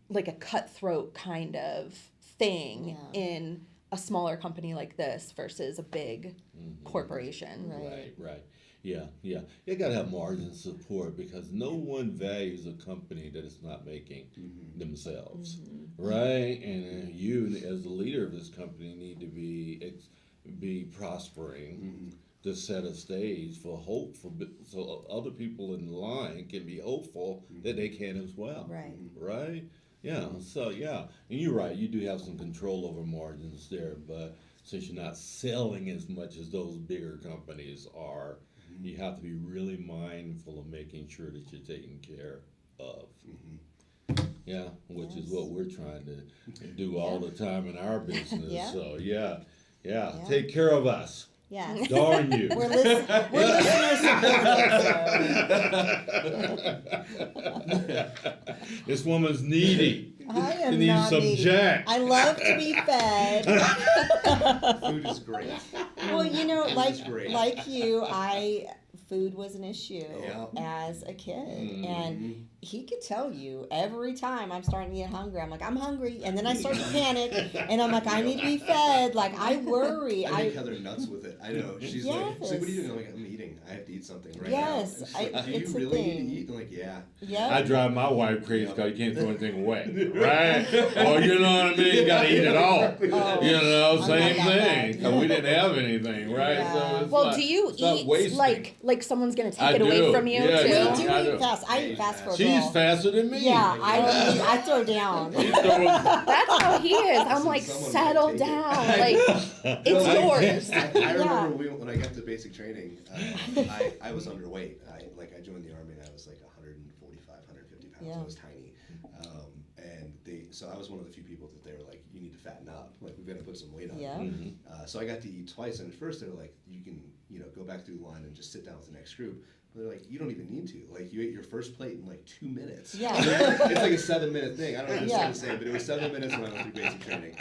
like a cutthroat kind of thing in a smaller company like this versus a big corporation. Right. Yeah. You got to have margin support because no one values a company that is not making themselves, right? And you, as the leader of this company, need to be prospering to set a stage for hope so other people in line can be hopeful that they can as well. Right? Yeah. So and you're right. You do have some control over margins there, but since you're not selling as much as those bigger companies are, you have to be really mindful of making sure that you're taken care of. Yeah, which is what we're trying to do all the time in our business. Yeah. So take care of us. Yeah. Darn you. We're listener supporters. This woman's needy. I am She needs not some needy. Jack. I love to be fed. Food is great. Well, Food is great. like you, food was an issue as a kid, and he could tell you every time I'm starting to get hungry. I'm like, I'm hungry, and then I start to panic, and I'm like, I need to be fed. Like I worry. I make Heather nuts with it. I know. She's like, what are you doing? I'm like, I'm eating. I have to eat something right now. And she's like, do it's you a really thing. need to eat? I'm like, yeah. I drive my wife crazy because you can't throw anything away, right? Or you know what I mean? You got to eat it all. Same thing. Because we didn't have anything, right? Yeah. So it's Well, not, do you it's not eat wasting. like someo's gonna take I it away do. from you Yeah, too? We yeah. do I eat do. fast. I eat fast for a She's girl. faster than me. Yeah, I throw down. That's how he is. I'm like, Someone settle might take it. down. Like, it's yours. I remember when I got to basic training, I was underweight. I joined the Army and I was like 145, 150 pounds. Yeah. I was tiny. And so I was one of the few people that they were like, you need to fatten up. Like, we've got to put some weight on. Yeah. You. So I got to eat twice, and at first they were like, you can, go back through the line and just sit down with the next group. But they're like, you don't even need to. Like, you ate your first plate in like 2 minutes. Yeah. It's like a 7-minute thing. I don't know if it's Yeah. the same, but it was 7 minutes when I went through basic training.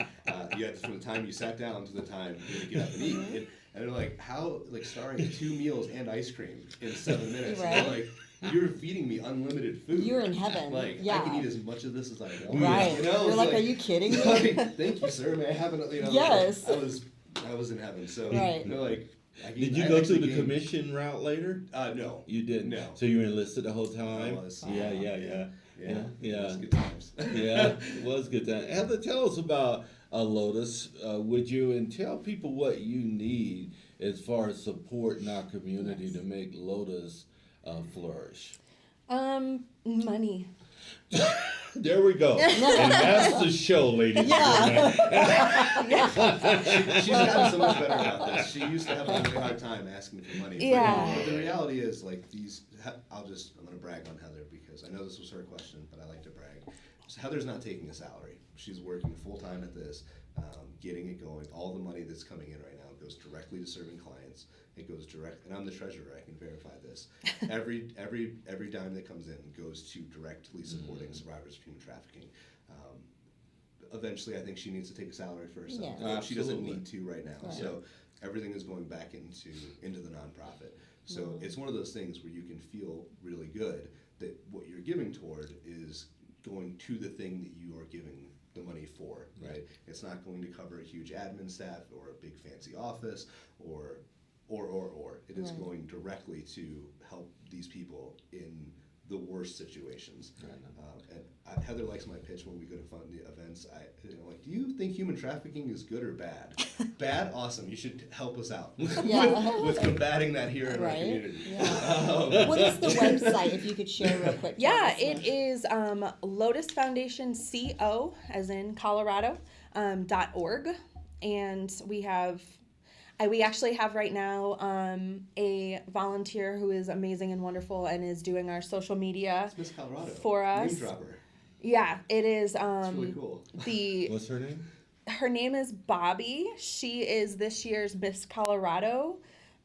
You had from the time you sat down to the time you had to get up and eat. And they're like, how, like, Starr ate 2 meals and ice cream in 7 minutes. Right. And they're like, you're feeding me unlimited food. You're in heaven. Like, Yeah. I can eat as much of this as I want. Right. It's You're like, are you kidding me? like, thank you, sir. May I have another? Yes. I was in heaven. So Right. they're like, Did you go through the commission route later? No. You didn't? No. So you were enlisted the whole time? I was. Yeah. Yeah. Yeah. It was good times. Yeah, it was good time. Heather, tell us about Lotus, would you, and tell people what you need as far as support in our community to make Lotus flourish. Money. There we go. And that's the show, ladies and gentlemen. She's gotten so much better about this. She used to have a really hard time asking for money. Yeah. But the reality is, like, I'm going to brag on Heather because I know this was her question, but I like to brag. So Heather's not taking a salary. She's working full time at this, getting it going. All the money that's coming in right now goes directly to serving clients. It goes direct, and I'm the treasurer. I can verify this. Every dime that comes in goes to directly supporting survivors of human trafficking. Eventually, I think she needs to take a salary for herself. Yeah. She doesn't Absolutely. need to right now. Right. So everything is going back into the nonprofit. So it's one of those things where you can feel really good that what you're giving toward is going to the thing that you are giving the money for, right? It's not going to cover a huge admin staff or a big fancy office or. It is Right. going directly to help these people in the worst situations. And Heather likes my pitch when we go to fund the events. Like, do you think human trafficking is good or bad? Bad? Awesome. You should help us out Yeah. with combating that here in our Right. community. Yeah. What is the website, if you could share real quick? Yeah, it is Lotus Foundation CO, as in Colorado, .org. And we actually have right now a volunteer who is amazing and wonderful and is doing our social media It's Miss Colorado. for us. Name dropper. Yeah, it is. It's really cool. What's her name? Her name is Bobby. She is this year's Miss Colorado,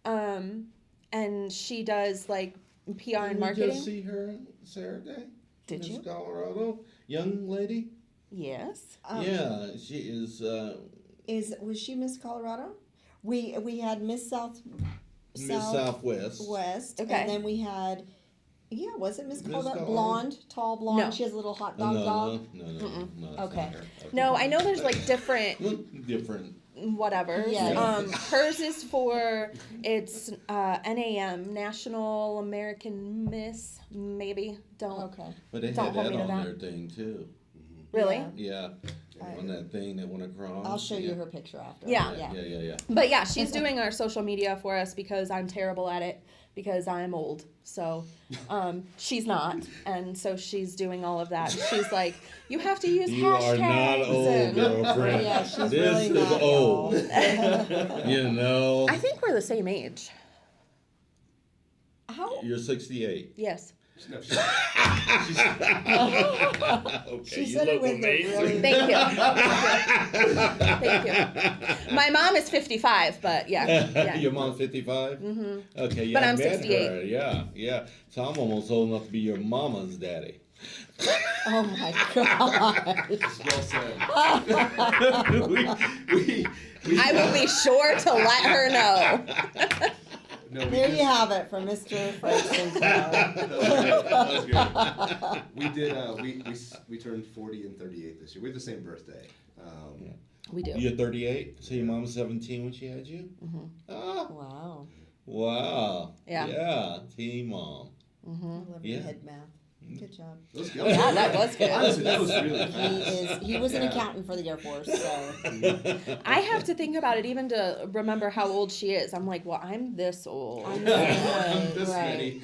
and she does like PR and Did marketing. you just see her Saturday? Did Miss you? Colorado, young lady. Yes. Yeah, she is. Was she Miss Colorado? We had Miss Miss Southwest. West, Okay. and then we had, was it Miss Miss Colorado? Colorado? Blonde, tall blonde. No. She has a little hot No, dog dog. no, that's Okay. not her. No, I know there's like different Different. whatever. Yeah. Hers is for it's NAM, National American Miss. Maybe don't Okay. But they Don't had hold that me to on that. their thing too. really. Yeah. Yeah, on that thing that went across. I'll show you Yeah. her picture after. Yeah. Yeah. But yeah, she's doing our social media for us because I'm terrible at it because I'm old. So she's not. And so she's doing all of that. She's like, you have to use You hashtags. are not old, and- girlfriend. Yeah, she's this really is not old. y'all. You know. I think we're the same age. How? You're 68. Yes. No, Okay, She you said it look with a amazing. really. Thank you. Thank you. My mom is 55, but yeah. Your mom's 55? Mm-hmm. Okay, yeah. But I'm met 68. her. Yeah. So I'm almost old enough to be your mama's daddy. Oh my god. well said. we I will be sure to let her know. No, we There just- you have it from Mr. Frank Sinclair. That was great. We did. We turned 40 and 38 this year. We have the same birthday. We do. You're 38? So your mom was 17 when she had you? Mm-hmm. Oh, Wow. wow. Yeah. Yeah, teen mom. I love your Yeah. head math. Good job. That was good. Yeah, that was good. Honestly, that was really fast. He was an Yeah. accountant for the Air Force, so I have to think about it even to remember how old she is. I'm like, well, I'm this old. I'm the same way. This Right. many.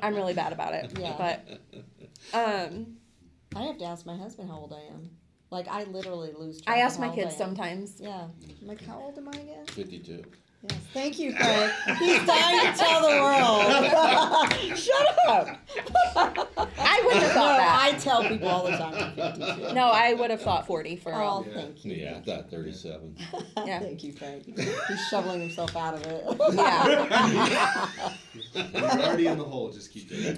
I'm really bad about it. Yeah. But I have to ask my husband how old I am. Like I literally lose track. I ask of my how old kids I am. sometimes. Yeah. I'm like, how old am I again? 52. Yes, thank you, Frank. He's dying to tell the world. Shut up. I wouldn't have No, thought that. I tell people all the time I'm 52. No, I would have thought 40 for Oh, Yeah. thank you. Yeah, I thought 37. Yeah. Thank you, Frank. He's shoveling himself out of it. Yeah. You're already in the hole. Just keep digging.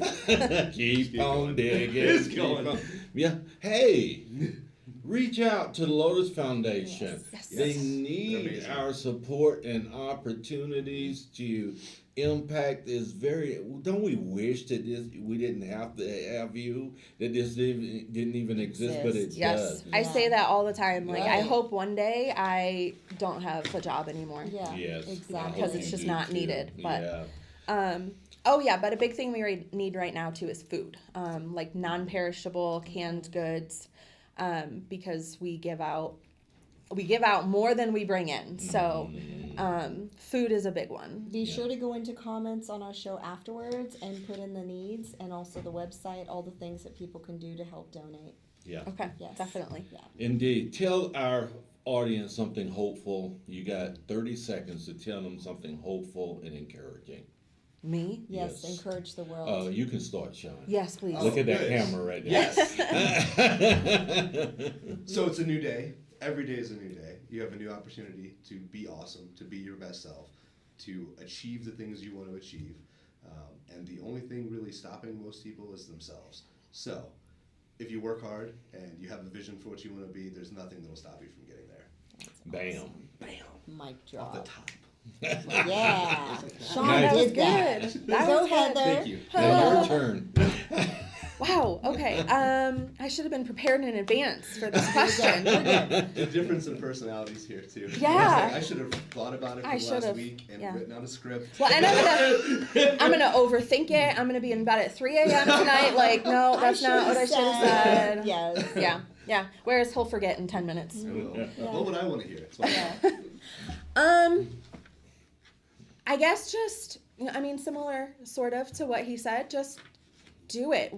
Keep on digging. It's keep going. on- Yeah. Hey, reach out to the Lotus Foundation. Yes. They Yes. They're need amazing. our support and opportunities to impact this very. Don't we wish that we didn't have to have you, that this didn't even exist, but it Yes. does. I say that all the time. Like, I Right. hope one day I don't have a job anymore. Yeah, Yes. exactly. Because it's just not needed, but- Yeah. Oh yeah, but a big thing we need right now too is food, like non-perishable canned goods, because we give out more than we bring in. So, food is a big one. Be sure to go into comments on our show afterwards and put in the needs and also the website, all the things that people can do to help donate. Yeah. Okay, Yes. definitely. Yeah. Indeed. Tell our audience something hopeful. You got 30 seconds to tell them something hopeful and encouraging. Me? Yes, Yes. encourage the world. You can start, Shawn. Yes, please. Look at that good. camera right there. Yes. Mm-hmm. So it's a new day. Every day is a new day. You have a new opportunity to be awesome, to be your best self, to achieve the things you want to achieve. And the only thing really stopping most people is themselves. So if you work hard and you have a vision for what you want to be, there's nothing that will stop you from getting there. Bam. Mic Off the drop. top. Yeah. Sean Nice. That was did that. good. That Go was good. Heather. Thank you. Now your turn. Wow. Okay. I should have been prepared in advance for this question. The difference in personalities here too. Yeah. I should have thought about it for I the last should've, week and yeah. written out a script. Well, and I'm gonna overthink it. I'm gonna be in bed at 3 a.m. tonight. Like, no, that's not what I should have said. Yes. Yeah. Yeah. Whereas he'll forget in 10 minutes. I will. Yeah. What would I want to hear? It's fine. Yeah. I guess just, I mean, similar sort of to what he said, just do it.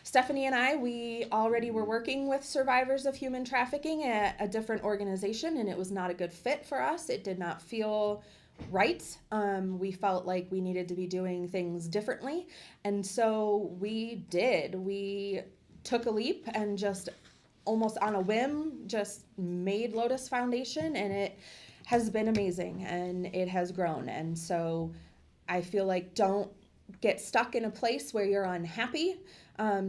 Stephanie and I, we already were working with survivors of human trafficking at a different organization, and it was not a good fit for us. It did not feel right. We felt like we needed to be doing things differently. And so we did. We took a leap and just almost on a whim just made Lotus Foundation, and it has been amazing and it has grown. And so I feel like don't get stuck in a place where you're unhappy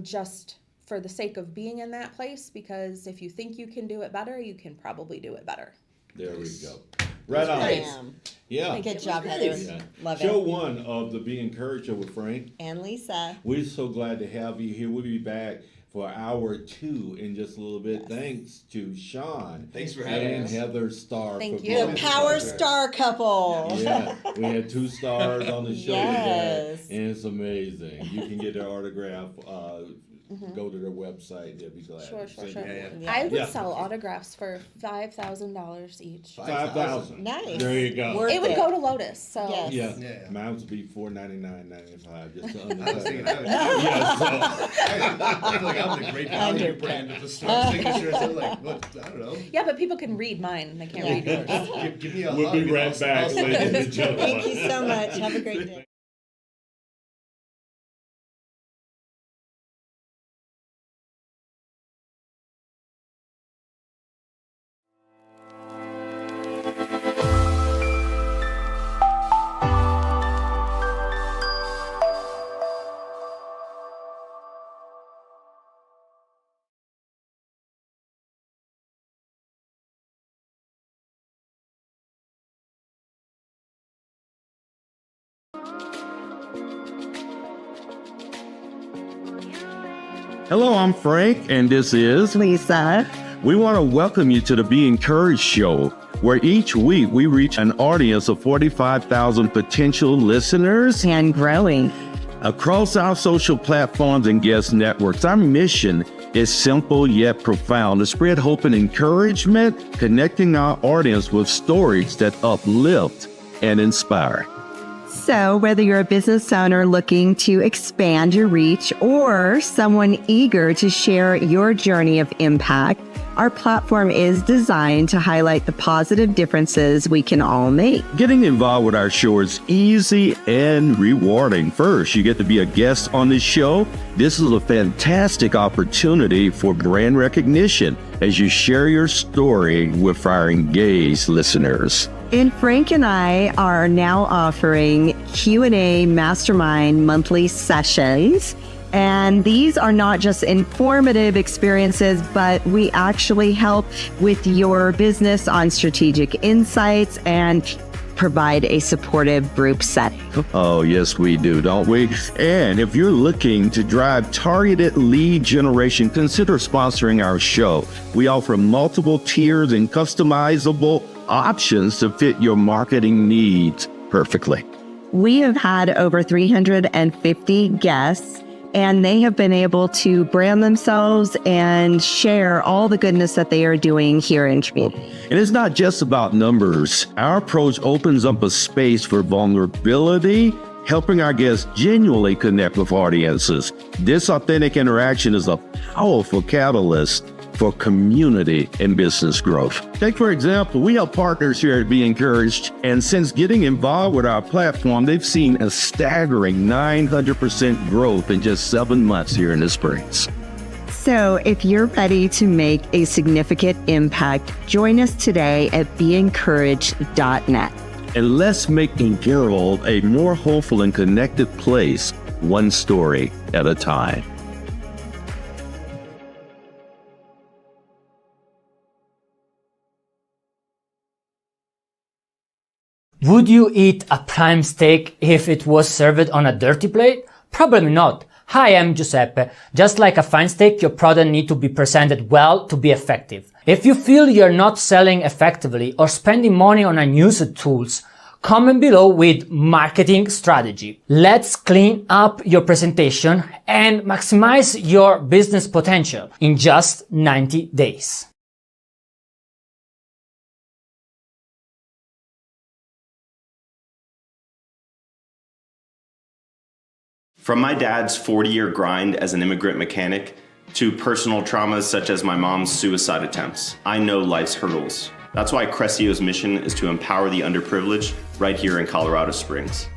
just for the sake of being in that place, because if you think you can do it better, you can probably do it better. There we go. Right on. Bam. Yeah. Good job, great. Heather. Yeah. Love Show it. one of the Be Encouraged Show with Frank. And Lisa. We're so glad to have you here. We'll be back for hour 2 in just a little bit. Yes. Thanks to Shawn Thanks for having and us. Heather Starr. Thank for you. The both. Power pleasure. Star couple. Yeah, we had 2 stars on the show Yes. today, and it's amazing. You can get their autograph. Go to their website; they'll be glad. Sure, to sure, send sure. you Yeah, one. Yeah. I would Yeah. sell autographs for $5,000 each. 5,000. Nice. There you go. Worth It would go to Lotus, so. Yes. Yeah. Yeah. Mine would be $499.95 just to I was undercut thinking that. I would. Yeah, so I feel like I'm the great value brand at the store signature. So like, what? I don't know. Yeah, but people can read mine. They can't read yours. Give me a we'll hug be and right I'll- back, I'll- ladies and gentlemen. Thank you so much. Have a great day. Hello, I'm Frank, and this is Lisa. We want to welcome you to the Be Encouraged Show, where each week we reach an audience of 45,000 potential listeners And growing. across our social platforms and guest networks. Our mission is simple yet profound: to spread hope and encouragement, connecting our audience with stories that uplift and inspire. So, whether you're a business owner looking to expand your reach or someone eager to share your journey of impact, Our platform is designed to highlight the positive differences we can all make. Getting involved with our show is easy and rewarding. First, you get to be a guest on this show. This is a fantastic opportunity for brand recognition as you share your story with our engaged listeners. And Frank and I are now offering Q&A mastermind monthly sessions. And these are not just informative experiences, but we actually help with your business on strategic insights and provide a supportive group setting. Oh, yes, we do, don't we? And if you're looking to drive targeted lead generation, consider sponsoring our show. We offer multiple tiers and customizable options to fit your marketing needs perfectly. We have had over 350 guests, and they have been able to brand themselves and share all the goodness that they are doing here in community. And it's not just about numbers. Our approach opens up a space for vulnerability, helping our guests genuinely connect with audiences. This authentic interaction is a powerful catalyst for community and business growth. Take, for example, we have partners here at Be Encouraged, and since getting involved with our platform, they've seen a staggering 900% growth in just 7 months here in the Springs. So if you're ready to make a significant impact, join us today at beencouraged.net. And let's make the world a more hopeful and connected place, one story at a time. Would you eat a prime steak if it was served on a dirty plate? Probably not. Hi, I'm Giuseppe. Just like a fine steak, your product needs to be presented well to be effective. If you feel you're not selling effectively or spending money on unused tools, comment below with marketing strategy. Let's clean up your presentation and maximize your business potential in just 90 days. From my dad's 40-year grind as an immigrant mechanic to personal traumas such as my mom's suicide attempts, I know life's hurdles. That's why Crescio's mission is to empower the underprivileged right here in Colorado Springs.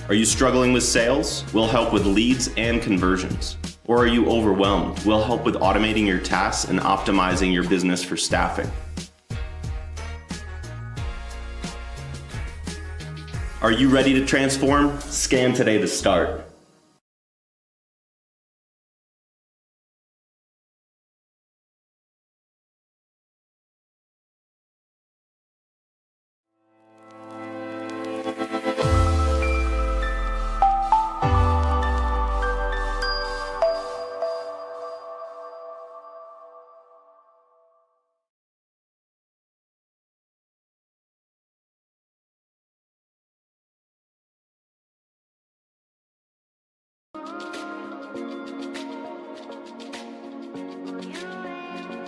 Are you struggling with sales? We'll help with leads and conversions. Or are you overwhelmed? We'll help with automating your tasks and optimizing your business for staffing. Are you ready to transform? Scan today to start.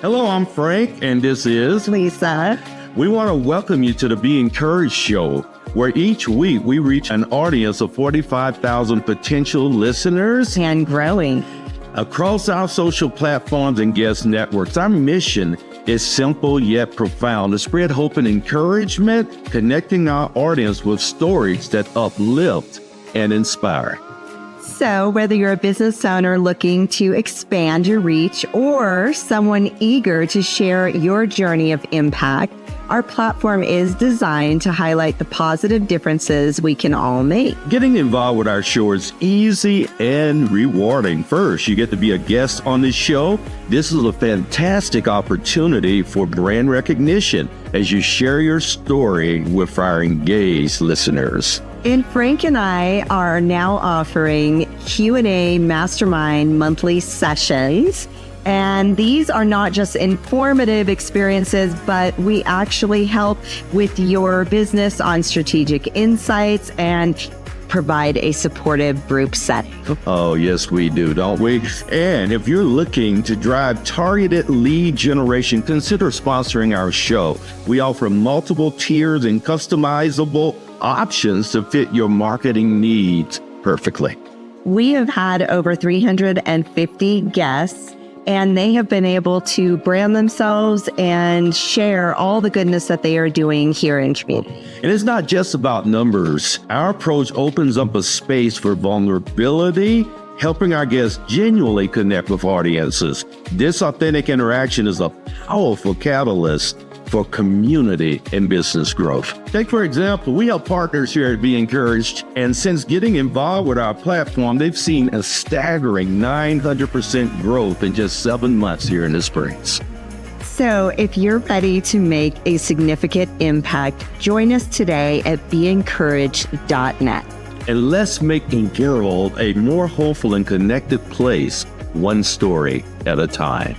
Hello, I'm Frank, and this is Lisa. We want to welcome you to the Be Encouraged show, where each week we reach an audience of 45,000 potential listeners And growing. across our social platforms and guest networks. Our mission is simple yet profound: to spread hope and encouragement, connecting our audience with stories that uplift and inspire. So whether you're a business owner looking to expand your reach or someone eager to share your journey of impact, our platform is designed to highlight the positive differences we can all make. Getting involved with our show is easy and rewarding. First, you get to be a guest on this show. This is a fantastic opportunity for brand recognition as you share your story with our engaged listeners. And Frank and I are now offering Q&A mastermind monthly sessions. And these are not just informative experiences, but we actually help with your business on strategic insights and provide a supportive group setting. Oh, yes, we do, don't we? And if you're looking to drive targeted lead generation, consider sponsoring our show. We offer multiple tiers and customizable options to fit your marketing needs perfectly. We have had over 350 guests, and they have been able to brand themselves and share all the goodness that they are doing here in community. And it's not just about numbers. Our approach opens up a space for vulnerability, helping our guests genuinely connect with audiences. This authentic interaction is a powerful catalyst for community and business growth. Take, for example, we have partners here at Be Encouraged, and since getting involved with our platform, they've seen a staggering 900% growth in just 7 months here in the Springs. So if you're ready to make a significant impact, join us today at beencouraged.net. And let's make the world a more hopeful and connected place, one story at a time.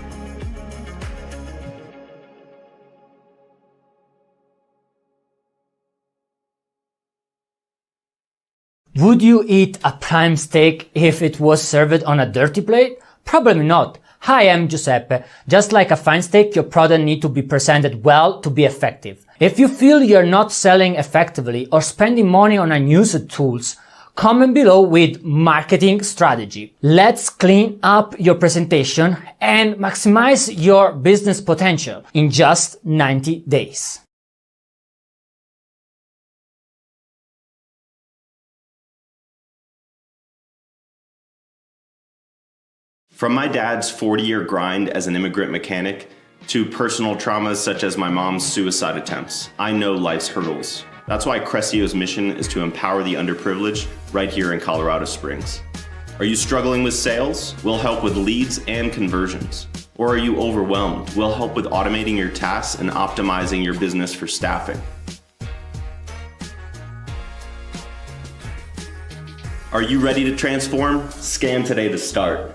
Would you eat a prime steak if it was served on a dirty plate? Probably not. Hi, I'm Giuseppe. Just like a fine steak, your product needs to be presented well to be effective. If you feel you're not selling effectively or spending money on unused tools, comment below with marketing strategy. Let's clean up your presentation and maximize your business potential in just 90 days. From my dad's 40-year grind as an immigrant mechanic to personal traumas such as my mom's suicide attempts, I know life's hurdles. That's why Crescio's mission is to empower the underprivileged right here in Colorado Springs. Are you struggling with sales? We'll help with leads and conversions. Or are you overwhelmed? We'll help with automating your tasks and optimizing your business for staffing. Are you ready to transform? Scan today to start.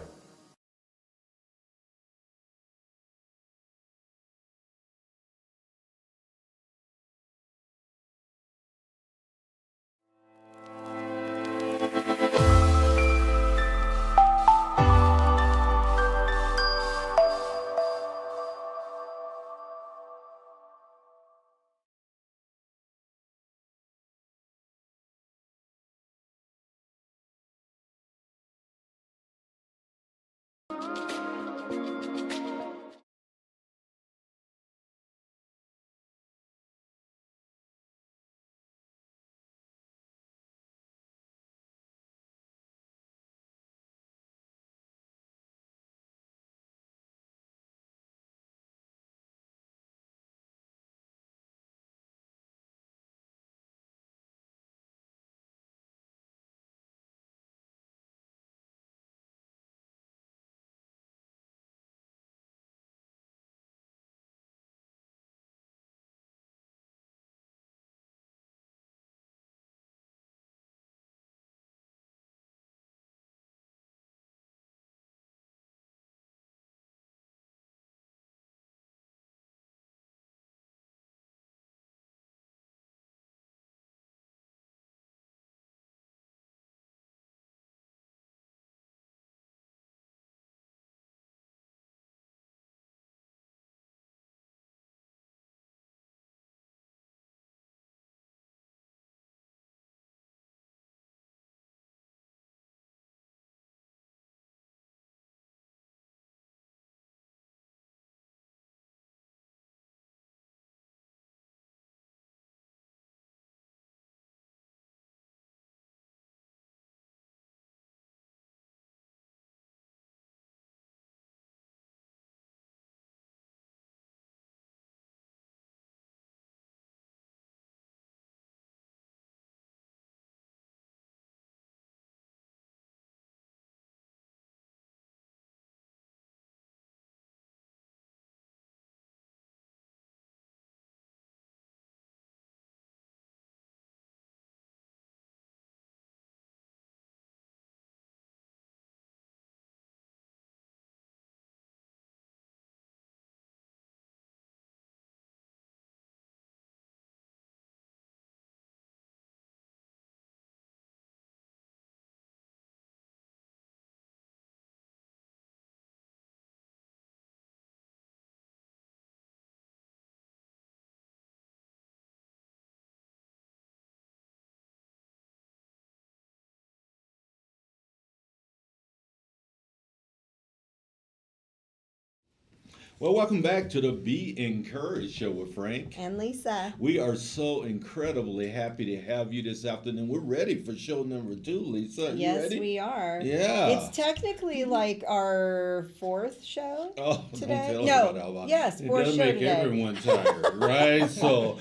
Well, welcome back to the Be Encouraged show with Frank. And Lisa. We are so incredibly happy to have you this afternoon. We're ready for show number 2, Lisa. Are you Yes, ready? we are. Yeah. It's technically like our 4th show Oh, today. don't tell No, me about that. yes, It 4th does show make today. everyone tired, right? So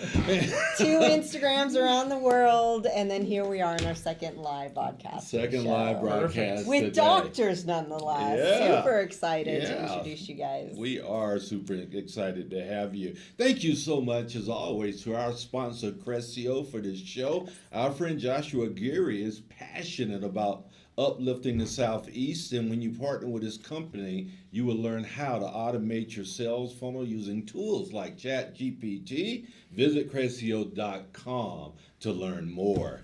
2 Instagrams around the world, and then here we are in our second live broadcast. second show. live broadcast With today. doctors, nonetheless. Yeah. Super excited to Yeah. introduce you guys. We are super excited to have you. Thank you so much, as always, to our sponsor, Cressio, for this show. Our friend Joshua Geary is passionate about uplifting the Southeast, and when you partner with his company, you will learn how to automate your sales funnel using tools like ChatGPT. Visit Cressio.com to learn more.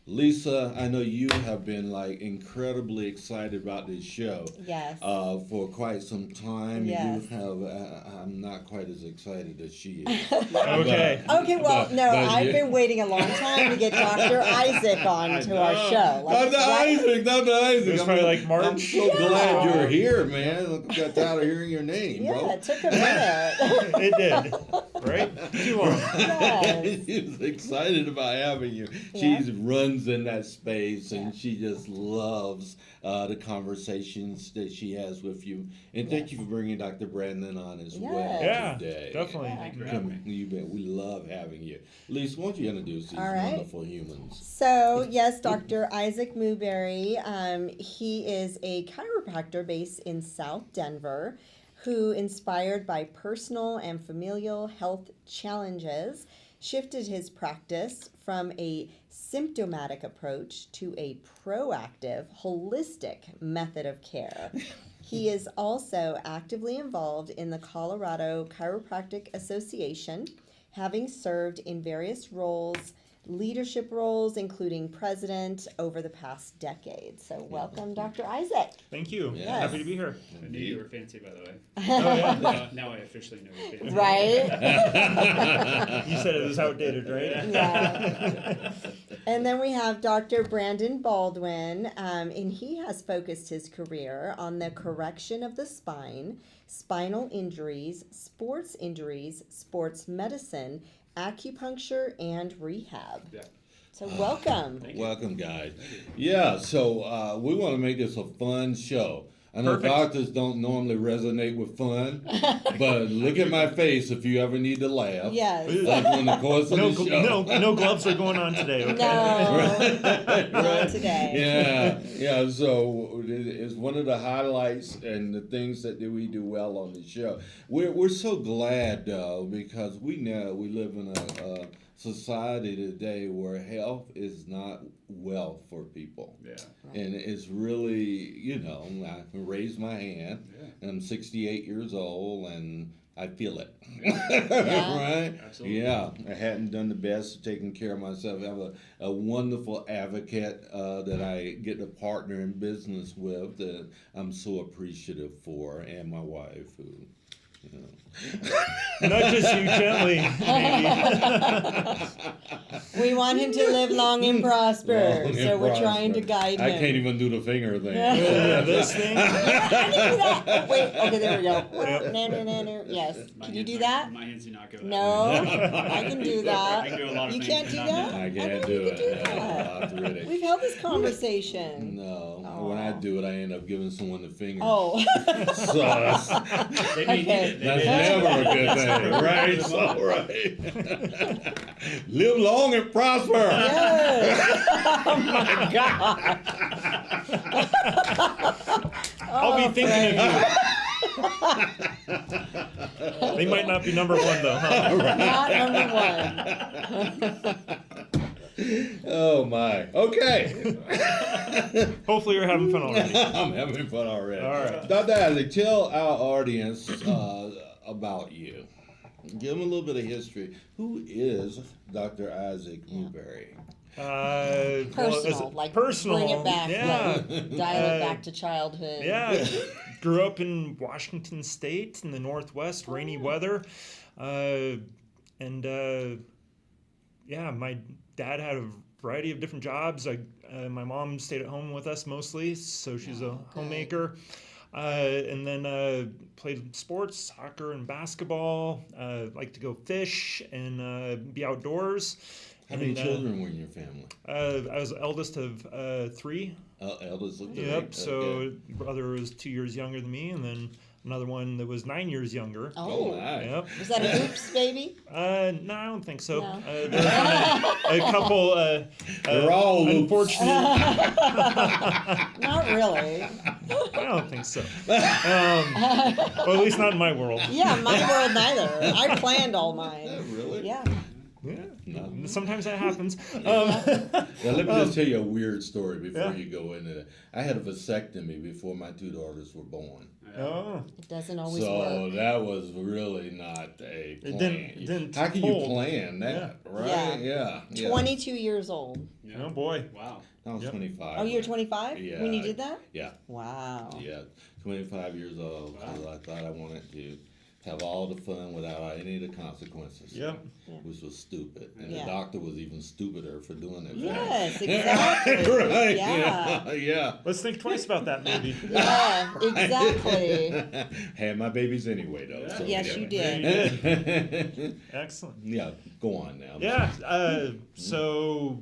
Lisa, I know you have been like incredibly excited about this show. Yes. For quite some time. Yes. You have. I'm not quite as excited as she is. Okay. Okay, well, no, but I've you- been waiting a long time to get Dr. Isaac on to our show. Dr. Isaac, Dr. Isaac. It was probably like March. I'm so glad you're here, man. I got tired of hearing your name, Yeah, bro. it took a minute. It did. Right? Too long. Yes. She's excited about having you. Yeah. She runs in that space, and Yeah. she just loves the conversations that she has with you. And thank you for bringing Dr. Brandon on as well Yeah, today. definitely. Yeah. Thank you for having me. You bet. We love having you. Lisa, why don't you introduce these All right. wonderful humans? So, yes, Dr. Isaac Mooberry, he is a chiropractor based in South Denver who, inspired by personal and familial health challenges, shifted his practice from a symptomatic approach to a proactive, holistic method of care. He is also actively involved in the Colorado Chiropractic Association, having served in various roles, leadership roles, including president, over the past decade. So welcome, Dr. Isaac. Thank you. Yes. Happy to be here. I knew you were fancy, by the way. Oh, yeah. Now I officially know you're fancy. Right? You said it was outdated, right? Yeah. And then we have Dr. Brandon Baldwin, and he has focused his career on the correction of the spine, spinal injuries, sports medicine, acupuncture, and rehab. Yeah. So welcome. Thank you. Welcome, guys. Yeah, so we want to make this a fun show. I know Perfect. doctors don't normally resonate with fun, but look at my face if you ever need to laugh. Yes. Like in the course of the show. No gloves are going on today, okay? No, not today. Yeah. So it's one of the highlights and the things that we do well on the show. We're so glad though, because we know we live in a society today where health is not wealth for people. Yeah. And it's really, I can raise my hand, and I'm 68 years old, and I feel it. Right? Absolutely. Yeah. I hadn't done the best of taking care of myself. I have a wonderful advocate that I get to partner in business with that I'm so appreciative for, and my wife, who, Not just you, gently, maybe. We want him to live long and prosper, Long so and we're trying to prosper. guide him. I can't even do the finger thing. This thing. I can do that. Oh, wait, okay, there we go. Yep. No. Yes. My Can you hands do not- that? My hands do not go that No, way. I can do that. I can do a lot of You things, can't but do not that? that. I I can't know do you it. can do No, that. arthritic. We've held this conversation. No, when I do it, I end up giving someone the finger. Oh. So that's They may Okay. need it. They may never need a it. good thing, right? So, right. Live long and prosper. Yes. Oh my God. I'll be thinking of you. They might not be number one, though, huh? Not number one. Oh my. Okay. Hopefully you're having fun already. I'm having fun already. All right. Dr. Isaac, tell our audience about you. Give them a little bit of history. Who is Dr. Isaac Mooberry? Personal, like personal. bring it back, Yeah. like, dial it back to childhood. Yeah, grew up in Washington State in the Northwest, rainy weather, yeah, my dad had a variety of different jobs. My mom stayed at home with us mostly, so she's a homemaker. And then played sports, soccer and basketball. Like to go fish and be outdoors. How many And, children were in your family? I was the eldest of 3. Eldest of 3. Yep. So Okay. brother was 2 years younger than me, and then another one that was 9 years younger. Oh, Oh, my. Yep. was that a oops baby? No, I don't think so. No. There have been a couple. They're all oops. unfortunate. Not really. I don't think so. Well, at least not in my world. Yeah, my world neither. I planned all mine. Really? Yeah. Yeah. No. Sometimes that happens. Yeah, let me just tell you a weird story before Yeah. you go into that. I had a vasectomy before my 2 daughters were born. Oh. It doesn't always So work. that was really not a plan. It didn't How can you hold. plan that, right? Yeah. 22 years old. Oh boy. Wow. I was Yep. 25. Oh, you were 25 Yeah. when you did that? Yeah, Wow. yeah. 25 years old. So I thought I wanted to have all the fun without any of the consequences. Yep. Which was stupid. And Yeah. the doctor was even stupider for doing it. Yes, exactly. Right. Yeah. Yeah. Let's think twice about that, maybe. Yeah, exactly. Had my babies anyway, though. So Yes, you Yeah, did. you did. Excellent. Yeah, go on now. Yeah. So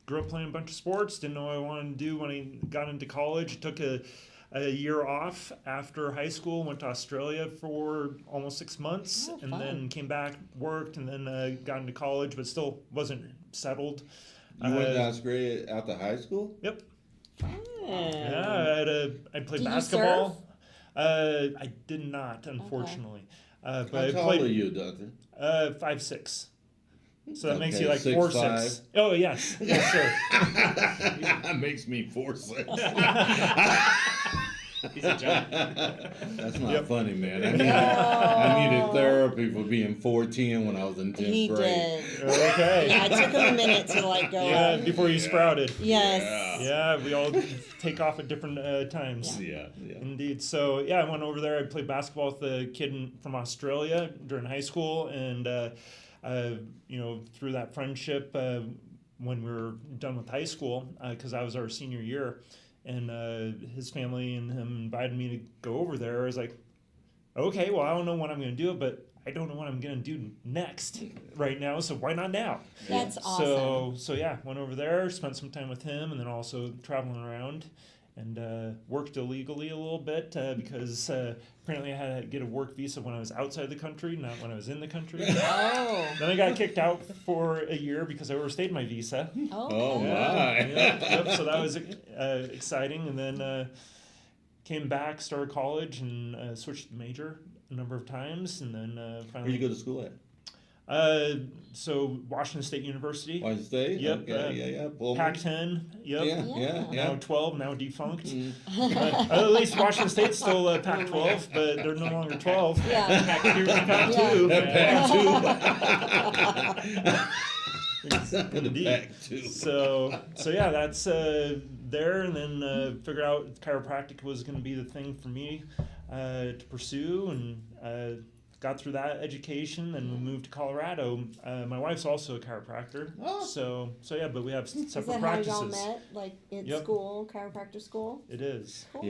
grew up playing a bunch of sports. Didn't know what I wanted to do when I got into college. Took a year off after high school. Went to Australia for almost 6 months, Oh, and fun. then came back, worked, and then got into college, but still wasn't settled. You went to Australia after high school? Yep. Yeah. Yeah, I played Did you basketball. I did not, unfortunately. But How I tall played are you, Doctor? 5'6". So that makes Okay, you like 6'5". 4'6". Oh yes, yes sir. That makes me 4'6". He's a giant. That's not Yep. funny, man. I needed therapy for being 4'10" when I was in 10th He grade. did. Okay. Yeah, it took him a minute to like go. Yeah, before you sprouted. Yes. Yeah, we all take off at different times. Yeah. Indeed. So yeah, I went over there. I played basketball with a kid from Australia during high school, and through that friendship, when we were done with high school, because I was our senior year, and his family and him invited me to go over there. I was like, okay, well, I don't know when I'm going to do it, but I don't know what I'm going to do next right now, so why not now? That's awesome. So yeah, went over there, spent some time with him, and then also traveling around, and worked illegally a little bit because apparently I had to get a work visa when I was outside the country, not when I was in the country. Oh. Then I got kicked out for a year because I overstayed my visa. Oh, Okay. my. Yep, so that was exciting, and then came back, started college, and switched the major a number of times, and then Where finally. you go to school at? So Washington State University. Washington State? Yep. Okay, yeah. Pullman. Pac-10. Yep. Yeah. Now 12, now defunct. At least Washington State's still Pac-12, but they're no longer 12. Yeah. Pac-2. Pac-2. Indeed. Pac-2. So yeah, that's there, and then figured out chiropractic was going to be the thing for me to pursue, and got through that education, and we moved to Colorado. My wife's also a chiropractor, so yeah, but we have Is separate that practices. how y'all met? Like at Yep. school, chiropractor school? It is. Cool.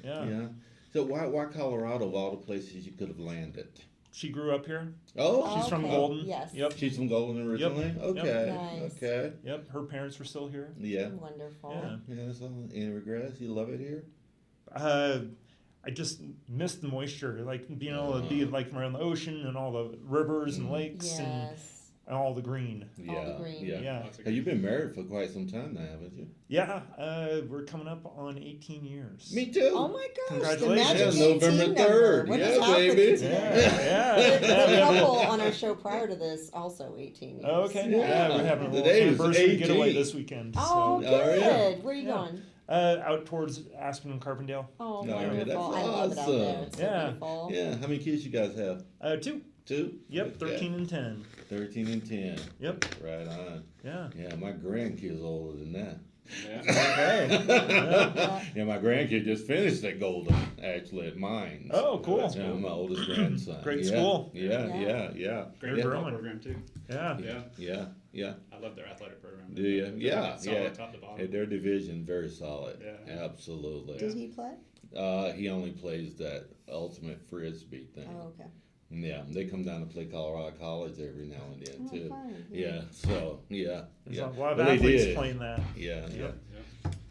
Yeah. So why Colorado of all the places you could have landed? She grew up here. Oh, She's from Okay. Golden. Yes. Yep. she's from Golden originally? Okay. Nice. Okay. Yep. Her parents were still here. Yeah. Wonderful. Yeah. Yeah, that's all. Any regrets? You love it here? I just miss the moisture, like being able to be like around the ocean and all the rivers and lakes and Yes. all the green. Yeah. the green. Yeah. Hey, you've been married for quite some time now, haven't you? Yeah. We're coming up on 18 years. Me too. Oh my gosh, Congratulations. the magic Yeah, November 18 3rd. number. What Yeah, is happening baby. today? Yeah. The couple on our show prior to this also 18 years. Oh, okay. Yeah. Yeah. We're having a little Today is anniversary 18. getaway this weekend. Oh, So. good. yeah. Where are you Yeah. going? Out towards Aspen and Carbondale. Oh, No, wonderful. that's I love it out there. It's so Yeah. beautiful. Yeah. How many kids you guys have? 2. 2? Yep. Okay. 13 and 10. 13 and 10. Yep. Right on. Yeah. Yeah, my grandkid's older than that. Yeah. Okay. Yeah, my grandkid just finished at Golden, actually, at Mines. Oh, cool. Yeah, my oldest grandson. Great Yeah, school. Yeah. Great They're football growing. program too. Yeah. Yeah. I love their athletic program. Do you? Yeah, Solid yeah. top to bottom. Hey, their division very solid. Yeah. Absolutely. Did he play? He only plays that ultimate frisbee thing. Oh, okay. Yeah, they come down to play Colorado College every now and then Oh, too. fun. Yeah, so yeah, There's yeah. a lot of But they athletes did. playing that. Yeah, yeah,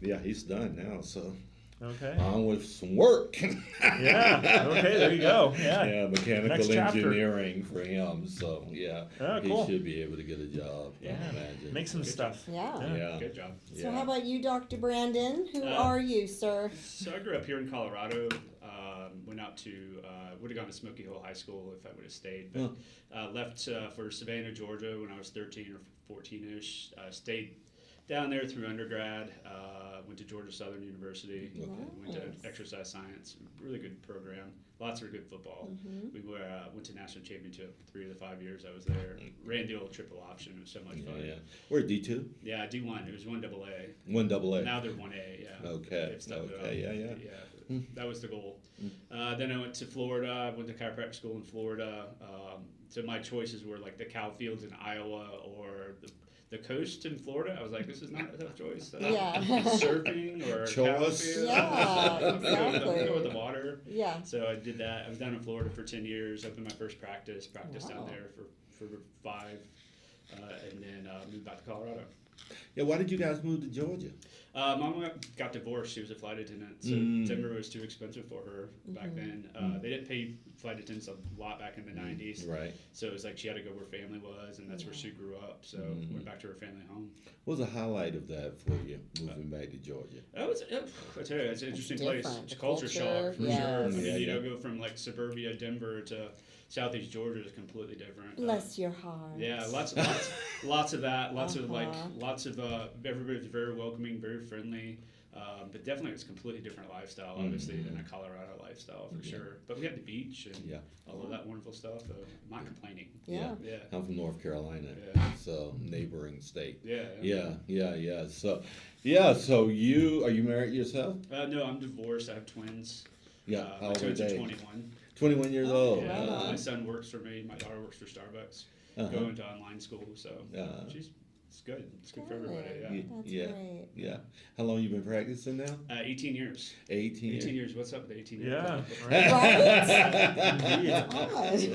yeah. He's done now, so Okay. on with some work. Yeah. Okay. There you go. Yeah. Yeah, mechanical Next chapter. engineering for him. So yeah, Ah, he cool. should be able to get a job. I Yeah. imagine. Make some stuff. Yeah. Yeah. Good job. So how about you, Dr. Brandon? Who Uh, are you, sir? So I grew up here in Colorado. Went out to would have gone to Smoky Hill High School if I would have stayed, but left for Savannah, Georgia when I was 13 or 14ish. Stayed down there through undergrad. Went to Georgia Southern University. Went to exercise science. Really good program. Lots of good football. We went to national championship 3 of the 5 years I was there. Ran the old triple option. It was so much fun. Yeah. We're D2. Yeah, D1. It was 1AA. 1AA. Now they're 1A. Yeah. Okay. They've stepped it up. Okay. Yeah. Yeah, that was the goal. Then I went to Florida. Went to chiropractic school in Florida. So my choices were like the cow fields in Iowa or the coast in Florida. I was like, this is not a tough choice. Yeah. Surfing or cow Choice. fields. Yeah, exactly. Go with the water. Yeah. So I did that. I was down in Florida for 10 years. Opened my first practice down Wow. there for 5, and then moved back to Colorado. Yeah. Why did you guys move to Georgia? Mom got divorced. She was a flight attendant, so Denver was too expensive for her back then. They didn't pay flight attendants a lot back in the 90s. Right. So it was like she had to go where family was, and that's where she grew up. So went back to her family home. What was the highlight of that for you, moving back to Georgia? I tell you, it's an interesting place. different. It's a The culture culture, shock for yes. sure. I mean, Yeah, you know, yeah. go from like suburbia Denver to southeast Georgia is completely different. Bless your heart. Yeah, lots of that. Lots of everybody's very welcoming, very friendly. But definitely it's a completely different lifestyle, obviously, than a Colorado lifestyle for sure. But we had the beach and all of that wonderful stuff. I'm not complaining. Yeah. Yeah. I'm from North Carolina, Yeah. so neighboring state. Yeah. Yeah. So are you married yourself? No, I'm divorced. I have twins. Yeah. My How old are twins are they? 21. 21 years old. Yeah. Wow. My son works for me. My daughter works for Starbucks. Uh-huh. Going to online school, so it's good. It's good for everybody. Yeah. That's Yeah. great. Yeah. How long you been practicing now? 18 years. 18 18 years. What's up with 18 years? Yeah. Right?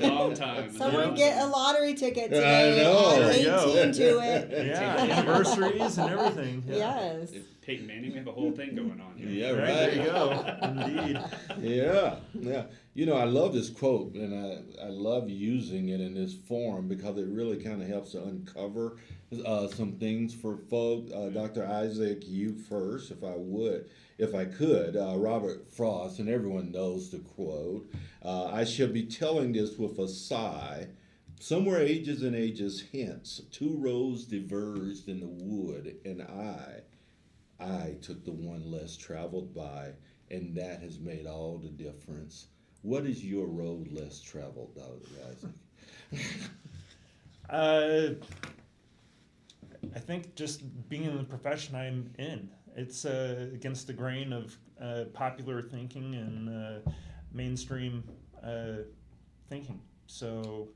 Long time. Someone get a lottery ticket I today. know. Add There you go. 18 to it. Yeah. Anniversaries and everything. Yeah. Yes. Peyton Manning, we have a whole thing going on here. Yeah, Right, right. there you go. Indeed. Yeah. You know, I love this quote, and I love using it in this form because it really kind of helps to uncover some things for folk. Dr. Isaac, you first, if I could. Robert Frost, and everyone knows the quote. I shall be telling this with a sigh. Somewhere ages and ages hence, 2 roads diverged in the wood, and I took the one less traveled by, and that has made all the difference. What is your road less traveled, Dr. Isaac? I think just being in the profession I'm in, it's against the grain of popular thinking and mainstream thinking. So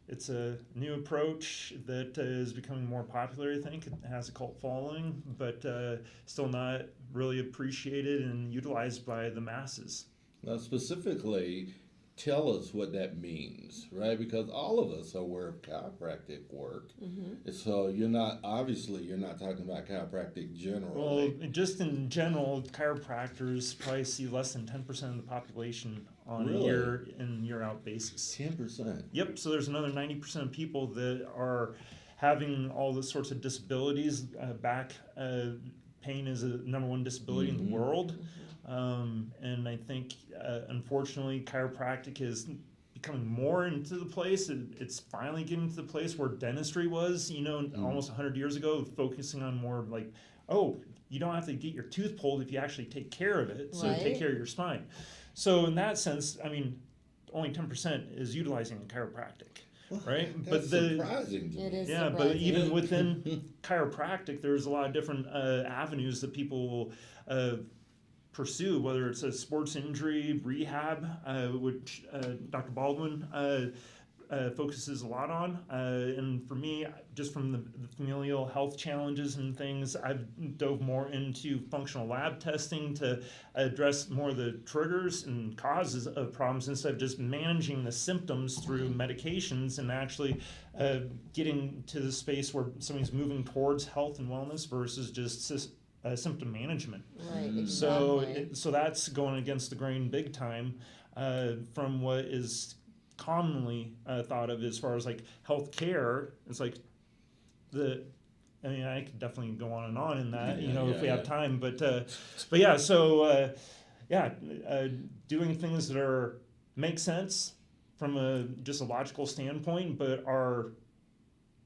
it's a new approach that is becoming more popular, I think. It has a cult following, but still not really appreciated and utilized by the masses. Now, specifically, tell us what that means, right? Because all of us are aware of chiropractic work. So you're not talking about chiropractic generally. Well, just in general, chiropractors probably see less than 10% of the population on a Really? year in, year out basis. 10%. Yep, so there's another 90% of people that are having all the sorts of disabilities. Back pain is a #1 disability in the world. And I think, unfortunately, chiropractic is becoming more into the place. It's finally getting to the place where dentistry was, almost 100 years ago, focusing on more like, you don't have to get your tooth pulled if you actually take care of it. So Right. take care of your spine. So in that sense, I mean, only 10% is utilizing chiropractic, right? That's surprising to me. It is Yeah, but surprising. even within chiropractic, there's a lot of different avenues that people pursue, whether it's a sports injury, rehab, which Dr. Baldwin focuses a lot on. And for me, just from the familial health challenges and things, I've dove more into functional lab testing to address more of the triggers and causes of problems instead of just managing the symptoms through medications, and actually getting to the space where somebody's moving towards health and wellness versus just symptom management. Right, So, exactly. so that's going against the grain big time from what is commonly thought of as far as like health care. It's like I mean, I could definitely go on and on in that, if we have time, but yeah, so doing things that make sense from just a logical standpoint, but are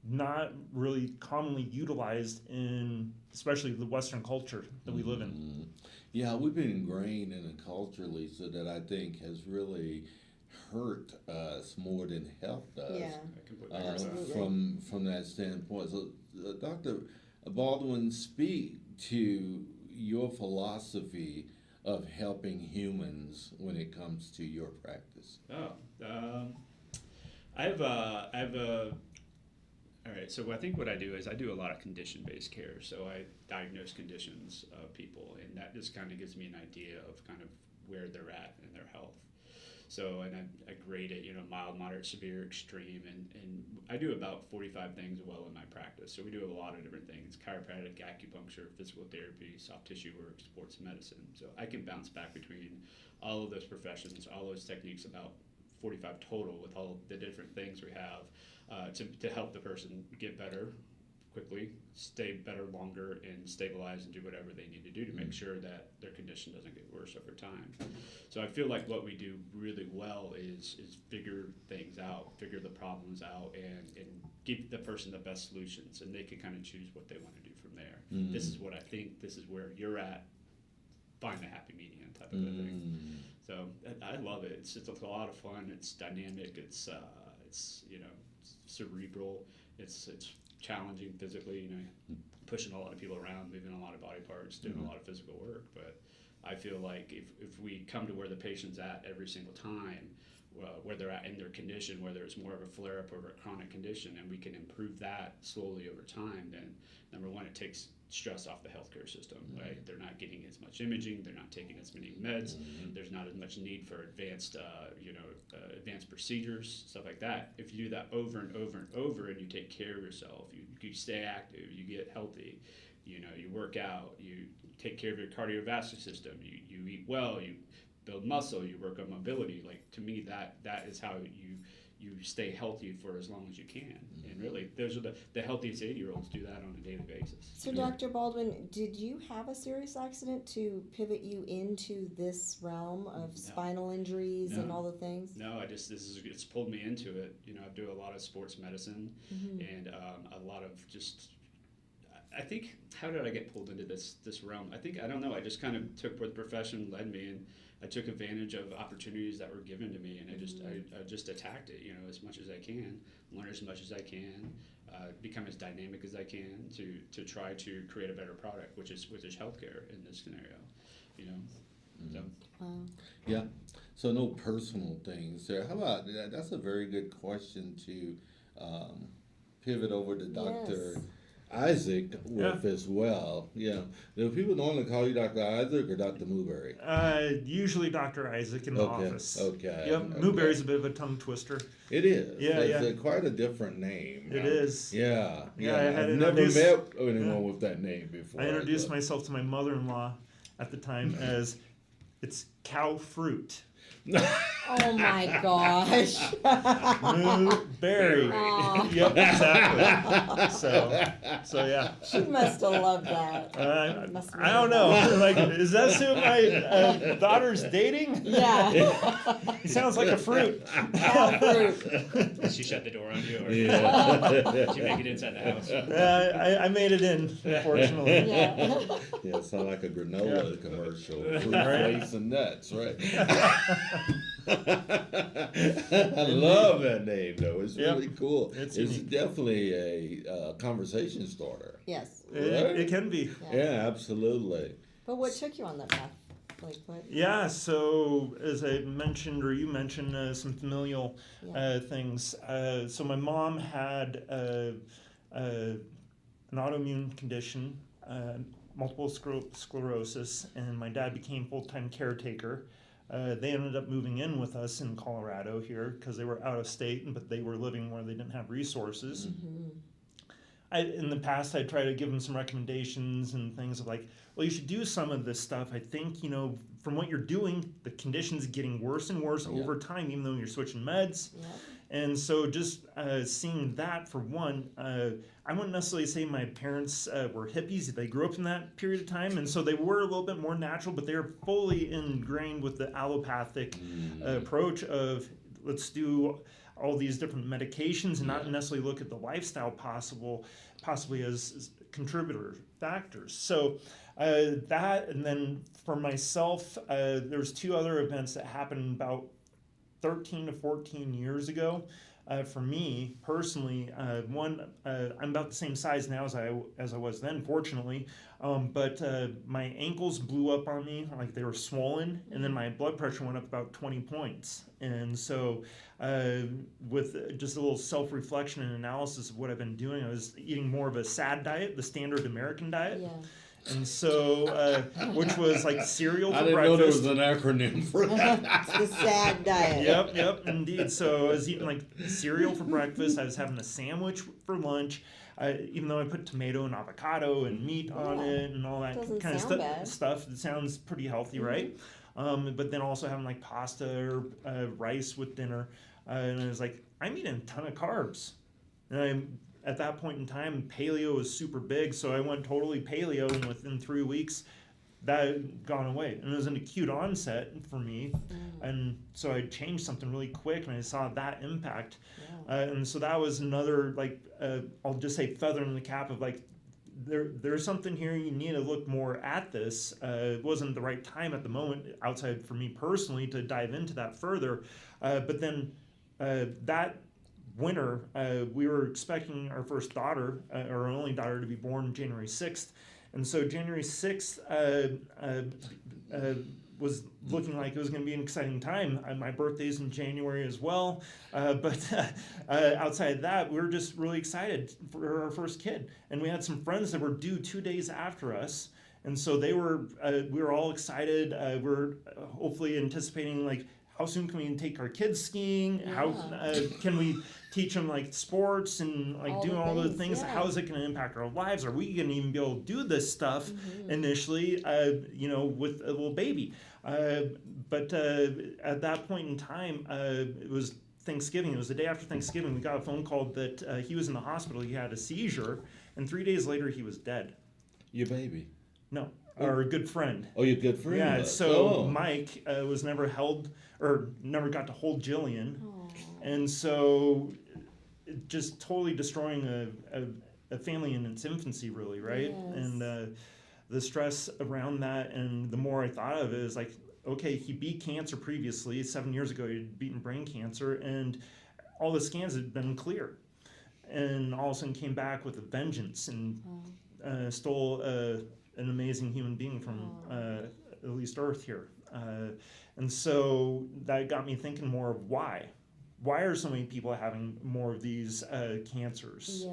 not really commonly utilized in especially the Western culture that we live in. Yeah, we've been ingrained in a culture, Lisa, that I think has really hurt us more than health does. Yeah. I completely agree with that. Absolutely. From that standpoint. So, Dr. Baldwin, speak to your philosophy of helping humans when it comes to your practice. All right, so I think what I do is I do a lot of condition-based care. So I diagnose conditions of people, and that just kind of gives me an idea of kind of where they're at in their health. So, and I grade it, mild, moderate, severe, extreme, and I do about 45 things well in my practice. So we do a lot of different things: chiropractic, acupuncture, physical therapy, soft tissue work, sports medicine. So I can bounce back between all of those professions, all those techniques, about 45 total with all the different things we have to help the person get better quickly, stay better longer, and stabilize and do whatever they need to do to make sure that their condition doesn't get worse over time. So I feel like what we do really well is figure things out, figure the problems out, and give the person the best solutions, and they can kind of choose what they want to do from there. This is what I think, this is where you're at, find the happy medium type of a thing. So I love it. It's a lot of fun. It's dynamic. It's cerebral. It's challenging physically. Pushing a lot of people around, moving a lot of body parts, doing a lot of physical work. But I feel like if we come to where the patient's at every single time, where they're at in their condition, whether it's more of a flare-up or a chronic condition, and we can improve that slowly over time, then number one, it takes stress off the healthcare system, right? They're not getting as much imaging, they're not taking as many meds, there's not as much need for advanced procedures, stuff like that. If you do that over and over and over, and you take care of yourself, you stay active, you get healthy, you work out, you take care of your cardiovascular system, you eat well, you build muscle, you work on mobility. Like, to me, that is how you stay healthy for as long as you can. And really, those are the healthiest 80-year-olds do that on a daily basis. So, Dr. Baldwin, did you have a serious accident to pivot you into this realm of spinal injuries and all the things? No, it's pulled me into it. I do a lot of sports medicine and a lot of just. I think, how did I get pulled into this realm? I don't know. I just kind of took where the profession led me, and I took advantage of opportunities that were given to me, and I just attacked it, as much as I can, learn as much as I can, become as dynamic as I can to try to create a better product, which is healthcare in this scenario, So. Yeah. So no personal things there. How about that's a very good question to pivot over to Dr. Isaac with as well. Yeah. Do people normally call you Dr. Isaac or Dr. Mooberry? Usually Dr. Isaac in the office. Okay. Yep. Okay. Mooberry's a bit of a tongue twister. It is. Yeah, It's quite a different name. It is. Yeah. Yeah, I had I've never introduced- met anyone with that name before. I introduced myself to my mother-in-law at the time as it's cow fruit. Oh my gosh. Mooberry. Yep, exactly. So yeah. She must have loved that. I don't know. Like, is that who my daughter's dating? Yeah. He sounds like a fruit. Cow fruit. Did she shut the door on you, or Yeah. did you make it inside the house? I made it in, fortunately. Yeah. Yeah, it sounds like a granola commercial. Fruit, flakes, and nuts, right? I love that name, though. It's really cool. It's unique. definitely a conversation starter. Yes. It can be. Yeah, absolutely. But what took you on that path? Like what? Yeah, so as I mentioned, or you mentioned, some familial Yeah. things. So my mom had an autoimmune condition, multiple sclerosis, and my dad became full-time caretaker. They ended up moving in with us in Colorado here because they were out of state, but they were living where they didn't have resources. In the past, I try to give them some recommendations and things of like, well, you should do some of this stuff. I think, from what you're doing, the condition's getting worse and worse over time, even though you're switching meds. Yeah. And so just seeing that, for one, I wouldn't necessarily say my parents were hippies. They grew up in that period of time, and so they were a little bit more natural, but they were fully ingrained with the allopathic approach of let's do all these different medications and not necessarily look at the lifestyle possibly as contributor factors. So that, and then for myself, there's two other events that happened about 13 to 14 years ago. For me personally, one, I'm about the same size now as I was then, fortunately, but my ankles blew up on me, like they were swollen, and then my blood pressure went up about 20 points. And so with just a little self-reflection and analysis of what I've been doing, I was eating more of a SAD diet, the standard American diet. Yeah. And so, which was like cereal for I didn't breakfast. know there was an acronym for that. It's the sad diet. Yep, indeed. So I was eating like cereal for breakfast. I was having a sandwich for lunch, even though I put tomato and avocado and meat on it and all that Doesn't kind of sound bad. stuff. It sounds pretty healthy, right? But then also having like pasta or rice with dinner. And I was like, I'm eating a ton of carbs. And at that point in time, paleo was super big, so I went totally paleo, and within 3 weeks, that had gone away. And it was an acute onset for me, and so I changed something really quick, and I saw that impact. And so that was another, like, I'll just say feather in the cap of, like, there's something here, you need to look more at this. It wasn't the right time at the moment, outside for me personally, to dive into that further. But then that winter, we were expecting our first daughter, our only daughter, to be born January 6th. And so January 6th was looking like it was going to be an exciting time. My birthday's in January as well. But outside of that, we were just really excited for our first kid. And we had some friends that were due 2 days after us. And so we were all excited. We're hopefully anticipating, like, how soon can we take our kids skiing? How can we teach them like sports and like doing all those things? Yeah. How is it going to impact our lives? Are we going to even be able to do this stuff initially, with a little baby? But at that point in time, it was Thanksgiving. It was the day after Thanksgiving. We got a phone call that he was in the hospital. He had a seizure, and 3 days later, he was dead. Your baby. No, our good friend. Oh, your good friend. Yeah, was. so Mike was never held, or never got to hold Jillian. And so just totally destroying a family in its infancy, really, right? Yes. And the stress around that, and the more I thought of it, is like, okay, he beat cancer previously. 7 years ago, he'd beaten brain cancer, and all the scans had been clear. And all of a sudden came back with a vengeance and stole an amazing human being from at least Earth here. And so that got me thinking more of why. Why are so many people having more of these cancers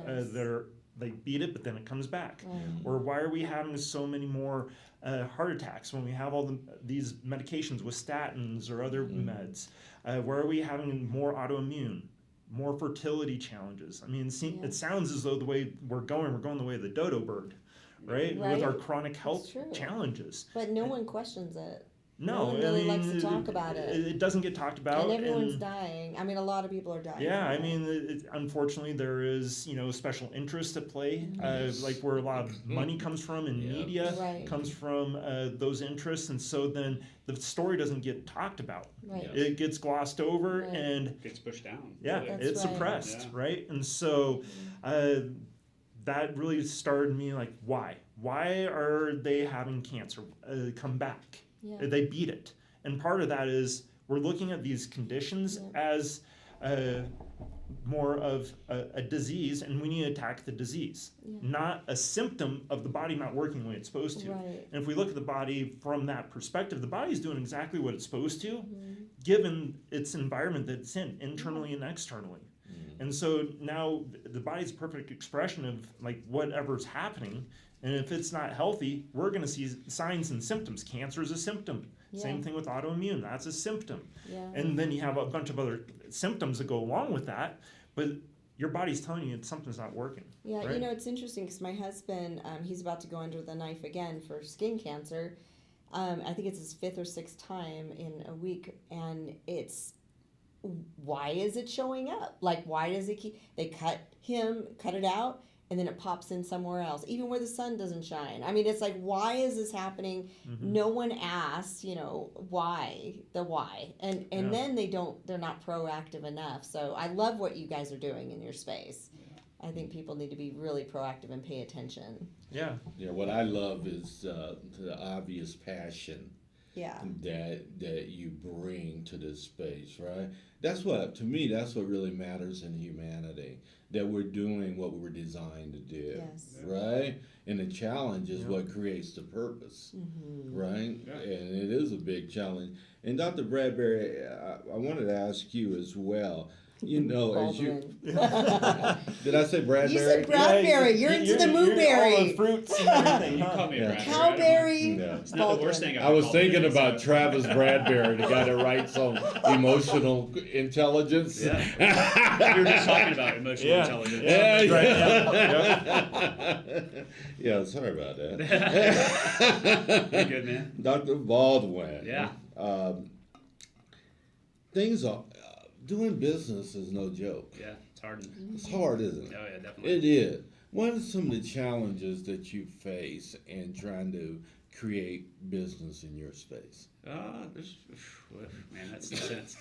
they beat it, but then it comes back? Or why are we having so many more heart attacks when we have all these medications with statins or other meds? Why are we having more autoimmune, more fertility challenges? I mean, it sounds as though the way we're going the way of the dodo bird, right? With our chronic health challenges. But no one questions it. No one really likes to talk about it. It doesn't get talked about. And everyone's dying. I mean, a lot of people are dying. Yeah, I mean, unfortunately, there is, special interest at play, like where a lot of money comes from in media, comes from those interests. And so then the story doesn't get talked about. Right. It gets glossed over and Gets pushed down. yeah, Really. it's suppressed, right? And so that really started me like, why? Why are they having cancer come back? Yeah. They beat it. And part of that is we're looking at these conditions as more of a disease, and we need to attack the disease, not a symptom of the body not working the way it's supposed to. Right. And if we look at the body from that perspective, the body's doing exactly what it's supposed to, given its environment that it's in, internally and externally. And so now the body's a perfect expression of like whatever's happening. And if it's not healthy, we're going to see signs and symptoms. Cancer is a symptom. Same thing with autoimmune. That's a symptom. And then you have a bunch of other symptoms that go along with that. But your body's telling you that something's not working. Yeah, right? you know, it's interesting because my husband, he's about to go under the knife again for skin cancer. I think it's his 5th or 6th time in a week. And it's, why is it showing up? Like, why does it keep, they cut it out, and then it pops in somewhere else, even where the sun doesn't shine. I mean, it's like, why is this happening? No one asks, you know, why. And then they're not proactive enough. So I love what you guys are doing in your space. I think people need to be really proactive and pay attention. Yeah. Yeah, what I love is the obvious passion Yeah. that you bring to this space, right? That's what, to me, that's what really matters in humanity, that we're doing what we were designed to do, Yes. right? And the challenge is what creates the purpose, right? Yeah. And it is a big challenge. And Dr. Bradbury, I wanted to ask you as well. You know, as you did I say Bradbury? You said Bradbury. You're into the All the Mooberry. fruits and everything. You huh? call me a Yeah. Bradbury. Cowberry. No. It's not the worst thing I've I was called thinking you, about so- Travis Bradbury, the guy that writes on emotional intelligence. Yeah. We were just talking about emotional Yeah. intelligence. Yeah, Right, yeah. Yeah, sorry about that. Pretty good, man. Dr. Baldwin. Yeah. Things are, doing business is no joke. Yeah, it's hard. It's hard, isn't it? Oh, yeah, definitely. It is. What are some of the challenges that you face in trying to create business in your space? Man, that's intense.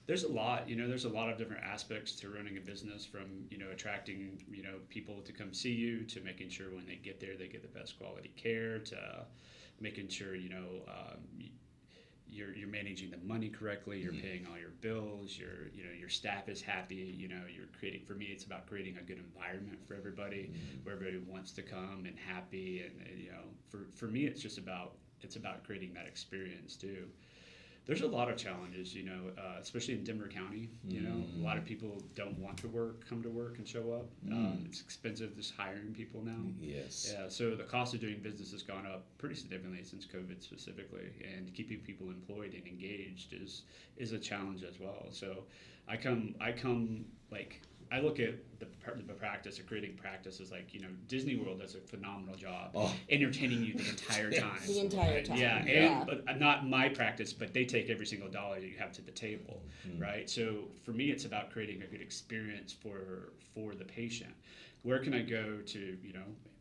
There's a lot, there's a lot of different aspects to running a business, from, attracting, people to come see you, to making sure when they get there, they get the best quality care, to making sure, you're managing the money correctly, you're paying all your bills, your staff is happy, you're creating, for me, it's about creating a good environment for everybody, where everybody wants to come and happy. And, for me, it's just about, creating that experience too. There's a lot of challenges, especially in Denver County. A lot of people don't want to come to work and show up. It's expensive just hiring people now. Yes. Yeah, so the cost of doing business has gone up pretty significantly since COVID specifically, and keeping people employed and engaged is a challenge as well. So I look at the practice of creating practice as like, Disney World does a phenomenal job entertaining you the entire time. The entire time. Yeah, but not my practice, but they take every single dollar you have to the table, right? So for me, it's about creating a good experience for the patient. Where can I go to,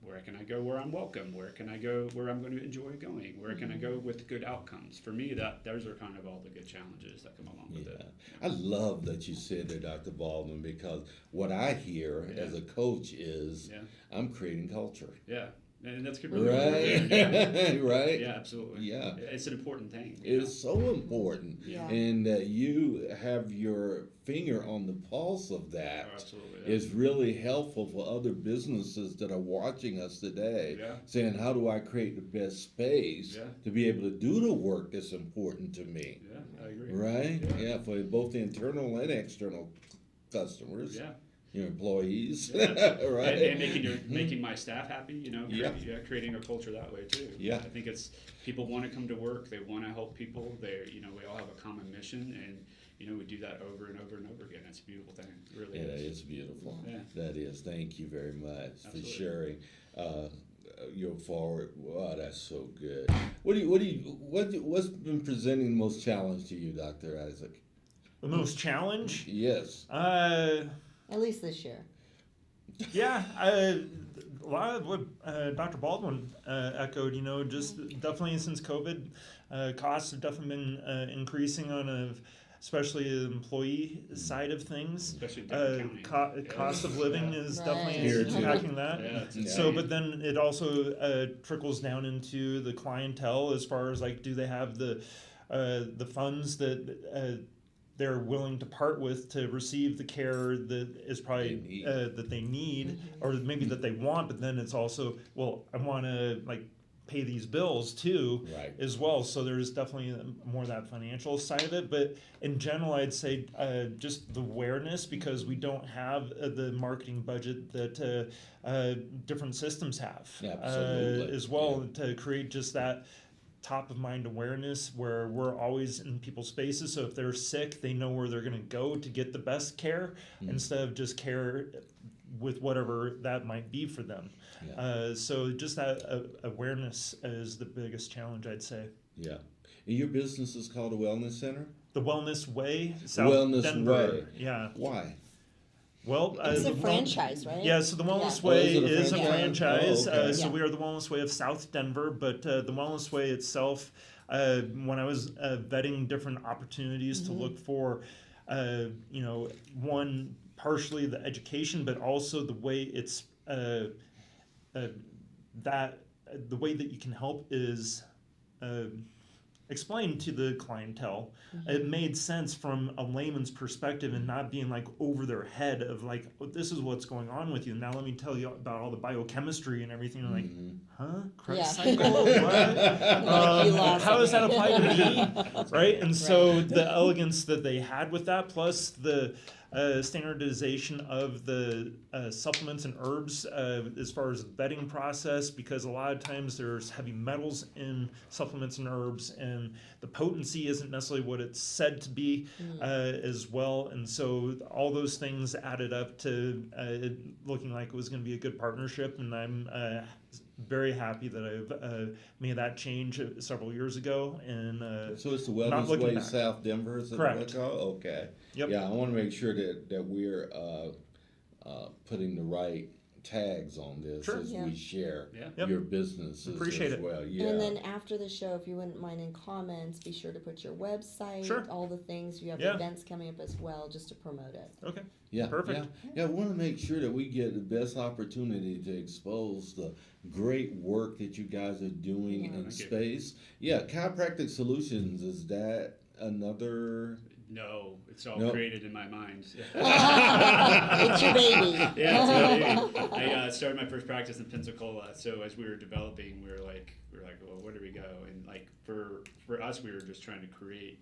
where can I go where I'm welcome? Where can I go where I'm going to enjoy going? Where can I go with good outcomes? For me, those are kind of all the good challenges that come along with it. I love that you said there, Dr. Baldwin, because what I hear as a coach is I'm creating culture. Yeah. And that's really Right. Right. Yeah, absolutely. Yeah. It's an important thing. It's so important. Yeah. And that you have your finger on the pulse of that Absolutely. is really helpful for other businesses that are watching us today, saying, how do I create the best space to be able to do the work that's important to me? Yeah, I agree. Right? Yeah, for both the internal and external customers. Yeah. Your employees, Yeah. right? And making my staff happy, creating a culture that way too. Yeah. I think it's, people want to come to work, they want to help people. We all have a common mission, and we do that over and over and over again. It's a beautiful thing. It really is. It's beautiful. Yeah. That is. Thank you very much Absolutely. for sharing your forward. Wow, that's so good. What's been presenting the most challenge to you, Dr. Isaac? The most challenge? Yes. At least this year. Yeah, a lot of what Dr. Baldwin echoed, just definitely since COVID, costs have definitely been increasing on especially the employee side of things. Especially Denver County. Cost of living is Right. definitely Here too. impacting that. Yeah, it's So, but then it also trickles down into the clientele as far as like, do they have the funds that they're willing to part with to receive the care that is probably that they need, or maybe that they want. But then it's also, well, I want to like pay these bills too, Right. as well. So there's definitely more of that financial side of it. But in general, I'd say just the awareness, because we don't have the marketing budget that different systems have, Absolutely. as well, to create just that top of mind awareness where we're always in people's spaces. So if they're sick, they know where they're going to go to get the best care, instead of just care with whatever that might be for them. So just that awareness is the biggest challenge, I'd say. Yeah. And your business is called a wellness center? The Wellness Way, South Wellness Denver. Way. Yeah. Why? Well, It's a franchise, right? Yeah, so the Wellness Yeah. Way Oh, is it a is a franchise? franchise. Oh, okay. So Yeah. we are the Wellness Way of South Denver, but the Wellness Way itself, when I was vetting different opportunities to look for, one, partially the education, but also the way it's the way that you can help is explained to the clientele. It made sense from a layman's perspective, and not being like over their head of like, oh, this is what's going on with you. Now let me tell you about all the biochemistry and everything. You're like, huh? Krebs Yeah. cycle? What? Like you lost How it. does that apply to me? Right? And so the elegance that they had with that, plus the standardization of the supplements and herbs as far as the vetting process, because a lot of times there's heavy metals in supplements and herbs, and the potency isn't necessarily what it's said to be as well. And so all those things added up to it looking like it was going to be a good partnership, and I'm very happy that I've made that change several years ago. And So it's the not Wellness looking Way back. South Denver, is it? Correct. Okay. Yep. Yeah, I want to make sure that we're putting the right tags on this Sure. as Yeah. we share Yeah. Yep. your businesses Appreciate as it. well. Yeah. And then after the show, if you wouldn't mind in comments, be sure to put your website, Sure. all the things. You have Yeah. events coming up as well, just to promote it. Okay. Yeah, Perfect. Yeah, we want to make sure that we get the best opportunity to expose the great work that you guys are doing in Thank you. space. Yeah, Chiropractic Solutions, is that another? No, it's all Nope. created in my mind. It's your baby. Yeah, it's my baby. I started my first practice in Pensacola. So as we were developing, we were like, well, where do we go? And like for us, we were just trying to create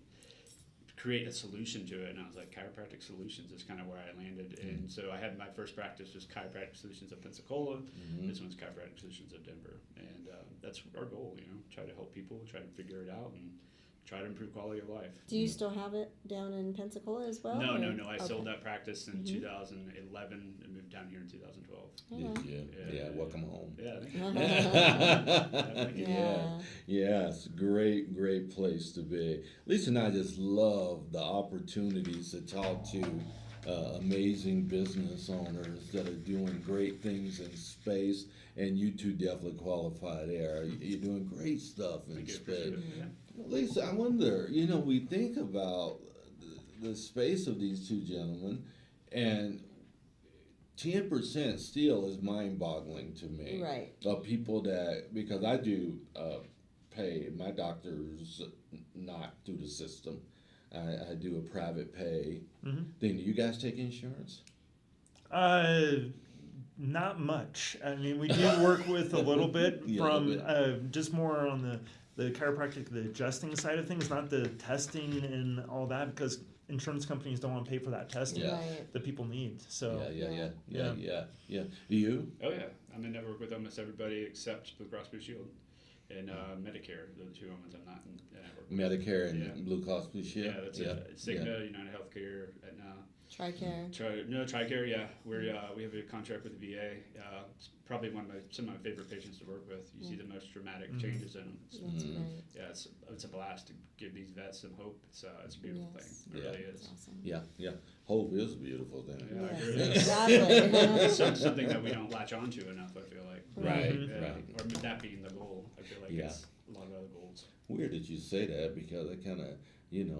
a solution to it. And I was like, Chiropractic Solutions is kind of where I landed. And so I had my first practice was Chiropractic Solutions of Pensacola. This one's Chiropractic Solutions of Denver. And that's our goal, try to help people, try to figure it out, and try to improve quality of life. Do you still have it down in Pensacola as well? No. or- I sold Okay. that practice in 2011 and moved down here in 2012. Did you? Yeah, welcome home. Yeah. Yeah. Yeah, it's a great place to be. Lisa and I just love the opportunities to talk to amazing business owners that are doing great things in space, and you two definitely qualify there. You're doing great stuff in space. Lisa, I wonder, we think about the space of these two gentlemen, and 10% still is mind-boggling to me. Right. Of people that, because I do pay, my doctors not through the system. I do a private pay. Then do you guys take insurance? Not much. I mean, we do work with a little bit Yeah, a from little just more on the chiropractic, the adjusting side of things, not the testing and all that, because insurance companies don't want to pay for that testing Yeah. Right. that people need. So Yeah. Do you? Oh yeah, I'm in network with almost everybody except Blue Cross Blue Shield and Medicare. The two ones I'm not in network with. Medicare and Yeah. Blue Cross Blue Shield? Yeah, that's it. Cigna, United Healthcare, Aetna. TRICARE. TRICARE. Yeah, we have a contract with the VA. It's probably some of my favorite patients to work with. You see the most dramatic changes in them. That's great. Yeah, it's a blast to give these vets some hope. It's a beautiful Yes. thing. It really is. That's awesome. Yeah. Hope is a beautiful thing. Yeah, Yes, it really is. exactly. Something that we don't latch onto enough, I feel like. Right, Yeah. right. Or that being the goal. I feel like it's a lot of other goals. Weird that you say that, because it kind of,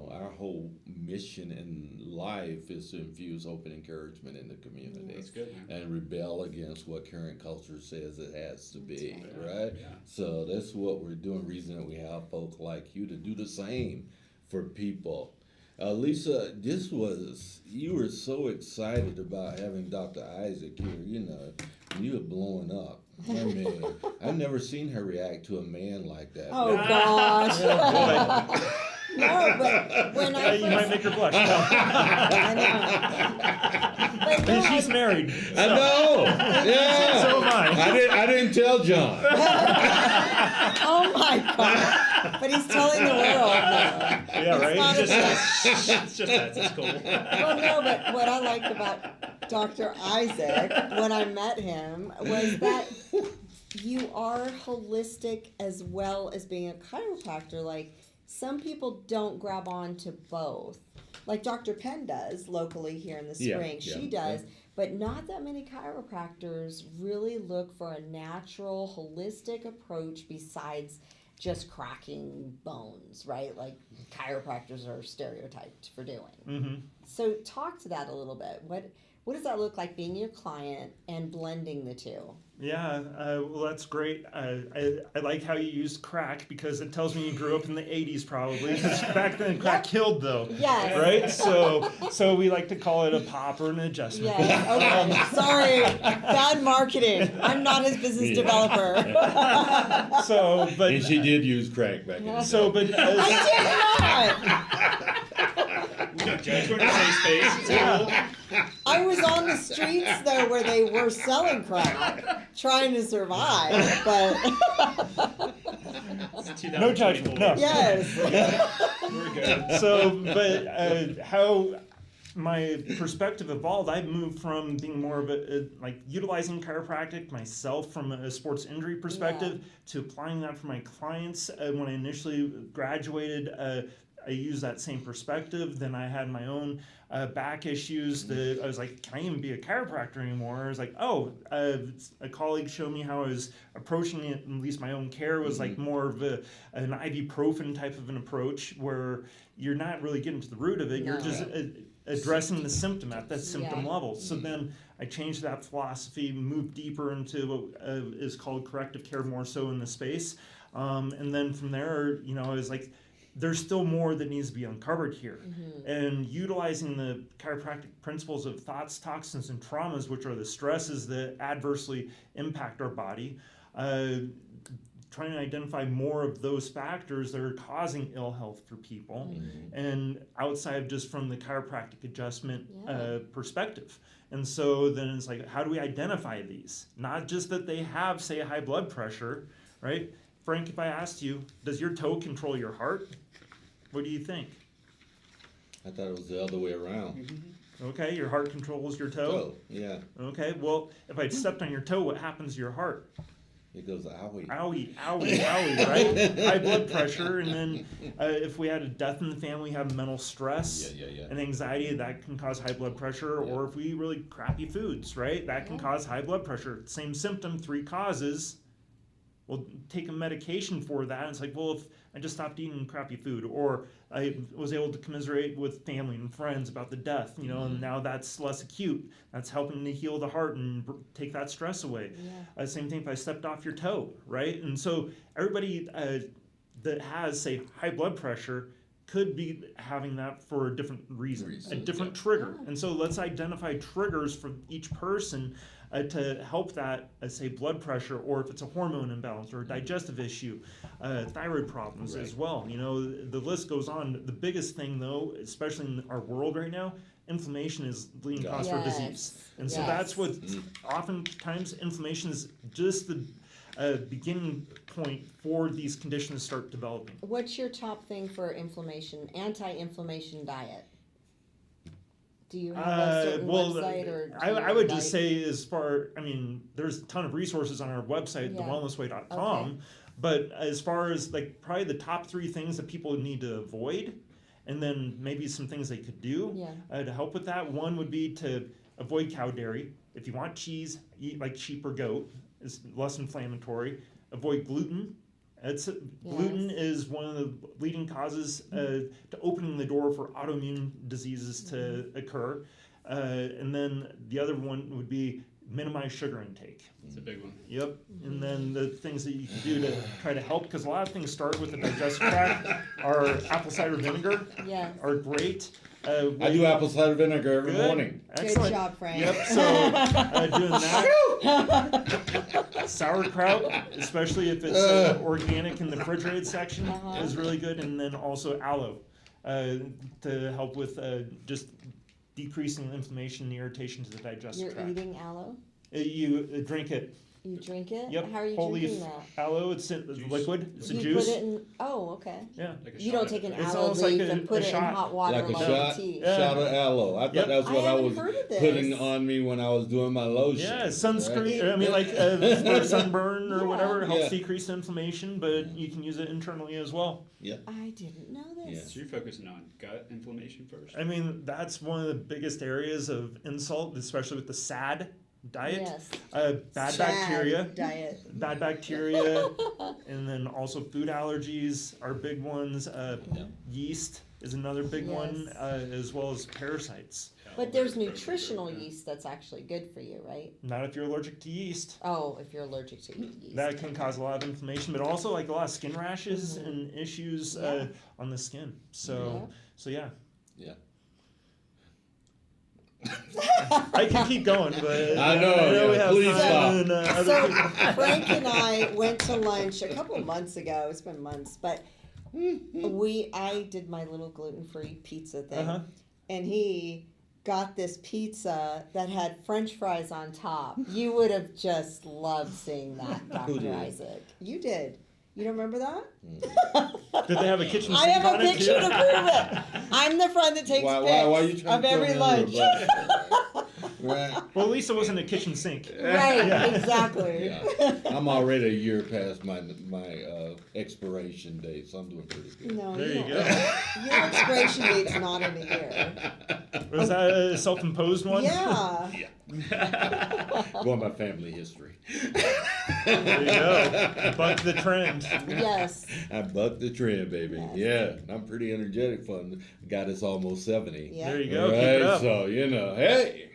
our whole mission in life is to infuse hope and encouragement in the community. That's good, man. And rebel against what current culture says it has to be, right. right? Yeah. So that's what we're doing. Reason that we have folk like you to do the same for people. Lisa, you were so excited about having Dr. Isaac here, you were blowing up. I mean, I've never seen her react to a man like that. Oh, gosh. No, but when You might make her blush. No. I know. But no, She's married. I know. Yeah. So am I. I didn't tell John. oh my God. But he's telling the world now. Yeah, right? It's just that. It's cool. Well, no, but what I liked about Dr. Isaac when I met him was that you are holistic as well as being a chiropractor. Like, some people don't grab on to both. Like Dr. Penn does locally here in the spring. She does. But not that many chiropractors really look for a natural, holistic approach besides just cracking bones, right? Like chiropractors are stereotyped for doing. Mm-hmm. So talk to that a little bit. What does that look like being your client and blending the two? Yeah, well, that's great. I like how you used crack because it tells me you grew up in the 80s probably. 'Cause back then, crack killed though. Yes. Right? So we like to call it a pop or an adjustment. Yes. Okay. Sorry. Bad marketing. I'm not his business developer. And she did use crack back in the day. I We don't judge. We're in a safe space. It's cool. I was on the streets though where they were selling crack, trying to survive, but No judgment. No. yes. We're good. But how my perspective evolved, I moved from being more of like utilizing chiropractic myself from a sports injury perspective to applying that for my clients. When I initially graduated, I used that same perspective. Then I had my own back issues that I was like, can I even be a chiropractor anymore? I was like, a colleague showed me how I was approaching it, at least my own care was like more of an ibuprofen type of an approach where you're not really getting to the root of it. You're just addressing the symptom at that symptom level. So then I changed that philosophy, moved deeper into what is called corrective care, more so in the space. And then from there, I was like, there's still more that needs to be uncovered here. And utilizing the chiropractic principles of thoughts, toxins, and traumas, which are the stresses that adversely impact our body, trying to identify more of those factors that are causing ill health for people, and outside of just from the chiropractic adjustment perspective. And so then it's like, how do we identify these? Not just that they have, say, high blood pressure, right? Frank, if I asked you, does your toe control your heart? What do you think? I thought it was the other way around. Okay, your heart controls your toe? Yeah. Okay, well, if I stepped on your toe, what happens to your heart? It goes owie. Owie, owie, owie, right? High blood pressure, and then if we had a death in the family, have mental stress and anxiety, that can cause high blood pressure. Or if we really crappy foods, right? That can cause high blood pressure. Same symptom, 3 causes. We'll take a medication for that. And it's like, well, if I just stopped eating crappy food, or I was able to commiserate with family and friends about the death, and now that's less acute. That's helping to heal the heart and take that stress away. Same thing if I stepped off your toe, right? And so everybody that has, say, high blood pressure could be having that for a different reason, a different trigger. And so let's identify triggers for each person to help that, say, blood pressure, or if it's a hormone imbalance or a digestive issue, thyroid problems as well. The list goes on. The biggest thing, though, especially in our world right now, inflammation is the leading cause for disease. And so that's what oftentimes inflammation is just the beginning point for these conditions to start developing. What's your top thing for inflammation, anti-inflammation diet? Do you have a certain website? Or I would just say there's a ton of resources on our website, thewellnessway.com, but as far as like probably the top 3 things that people need to avoid, and then maybe some things they could do to help with that. One would be to avoid cow dairy. If you want cheese, eat like sheep or goat. It's less inflammatory. Avoid gluten. Gluten is one of the leading causes to opening the door for autoimmune diseases to occur. And then the other one would be minimize sugar intake. It's a big one. Yep. And then the things that you can do to try to help, because a lot of things start with the digestive tract. Our apple cider vinegar Yeah. are great. I do apple cider vinegar every morning. Excellent. Good job, Frank. Yep. So doing that. Sauerkraut, especially if it's organic in the refrigerated section, is really good. And then also aloe to help with just decreasing inflammation and irritation to the digestive You're tract. eating aloe? You drink it. You drink it? Yep. How are you Whole drinking leaf that? aloe. It's liquid. It's a You juice. put it in, oh, okay. Yeah. Like a You shot don't of take an it. It's aloe almost like leaf a and put it in shot. hot water Like a like shot, tea. Yeah. shot of aloe. I thought Yep. that's what I I haven't was heard of this. putting on me when I was doing my lotion. Yeah, sunscreen. right? I mean, like for sunburn or Yeah. whatever helps Yeah. decrease inflammation, but you can use it internally as well. I didn't know this. So you're focusing on gut inflammation first? I mean, that's one of the biggest areas of insult, especially with the SAD diet. Yes. Bad Sad bacteria. diet. Bad bacteria, and then also food allergies are big ones. Yeast is another big one, Yes. as well as parasites. But there's nutritional yeast that's actually good for you, right? Not if you're allergic to yeast. Oh, if you're allergic to yeast. That can cause a lot of inflammation, but also like a lot of skin rashes and issues Yeah. on the skin. So, yeah. Yeah. I can keep going, but I know, we yeah, have please time stop. and, other So people. Frank and I went to lunch a couple months ago. It's been months, but I did my little gluten-free pizza thing, Uh-huh. and he got this pizza that had French fries on top. You would have just loved seeing that, Who Dr. did? Isaac. You did. You don't remember that? Did they have a kitchen I sink have on a it, picture too? to prove it. I'm the friend that takes Why you pics trying of to throw every me lunch. under the bus? Right. Well, at least it wasn't a kitchen sink. Right, exactly. Yeah. I'm already a year past my expiration date, so I'm doing pretty good. No, There you don't. go. Your expiration date's not in a year. Was that a self-imposed one? Yeah. Going by family history. There you go. Buck the trend. Yes. I bucked the trend, baby. Yes. Yeah, I'm pretty energetic for a guy that's almost 70. Yeah. There you go. All Keep it right, up. so hey,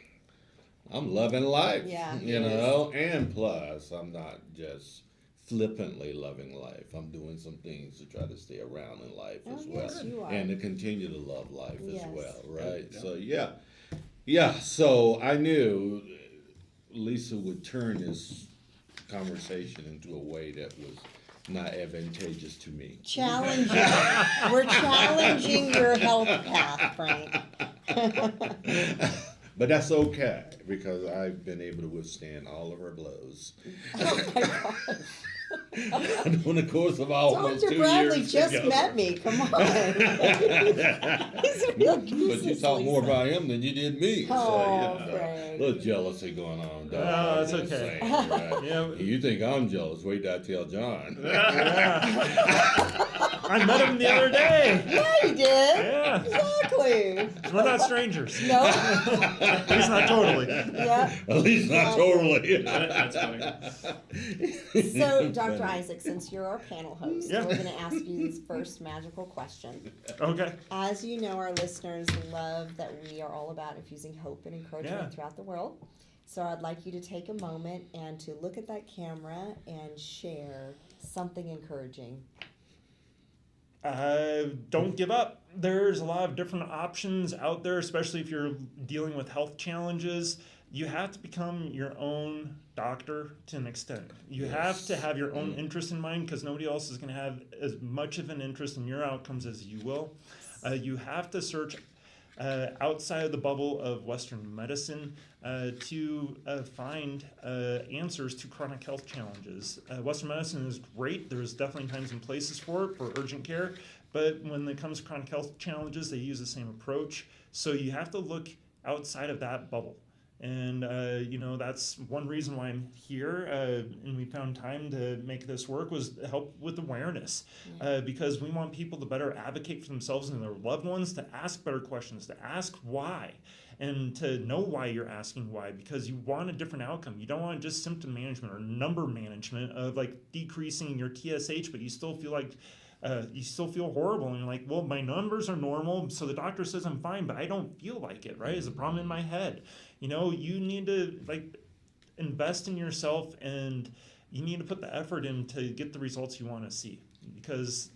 I'm loving life. Yeah, he you know, and plus I'm not just flippantly loving life. I'm doing some things to try to stay around in life Oh, as yes, well, you are. and to continue to love life Yes. as well. Right. So yeah. So I knew Lisa would turn this conversation into a way that was not advantageous to me. Challenging. We're challenging your health path, Frank. But that's okay because I've been able to withstand all of her blows. Oh my gosh. During the course of almost Dr. 2 Bradley years just ago. met me. Come on. He's a real But goose, you talk more Lisa. about him than you did me. Oh, so, Frank. a little jealousy going on. Dog. Oh, that's I'm just okay. saying, right? Yeah. You think I'm jealous? Wait till I tell John. I met him the other day. Yeah, you did. Yeah. Exactly. We're not strangers. No. At least not totally. Yeah. At least not totally. That's funny. So, Dr. Isaac, since you're our panel host, Yeah. we're going to ask you this first magical question. Okay. As you know, our listeners love that we are all about infusing hope and encouragement Yeah. throughout the world. So I'd like you to take a moment and to look at that camera and share something encouraging. Don't give up. There's a lot of different options out there, especially if you're dealing with health challenges. You have to become your own doctor to an extent. You have to have your own interest in mind because nobody else is going to have as much of an interest in your outcomes as you will. You have to search outside of the bubble of Western medicine to find answers to chronic health challenges. Western medicine is great. There's definitely times and places for it, for urgent care. But when it comes to chronic health challenges, they use the same approach. So you have to look outside of that bubble. And, that's one reason why I'm here. And we found time to make this work was to help with awareness. Because we want people to better advocate for themselves and their loved ones, to ask better questions, to ask why, and to know why you're asking why, because you want a different outcome. You don't want just symptom management or number management of like decreasing your TSH, but you still feel like you still feel horrible, and you're like, well, my numbers are normal, so the doctor says I'm fine, but I don't feel like it, right? It's a problem in my head. You need to invest in yourself, and you need to put the effort in to get the results you want to see, because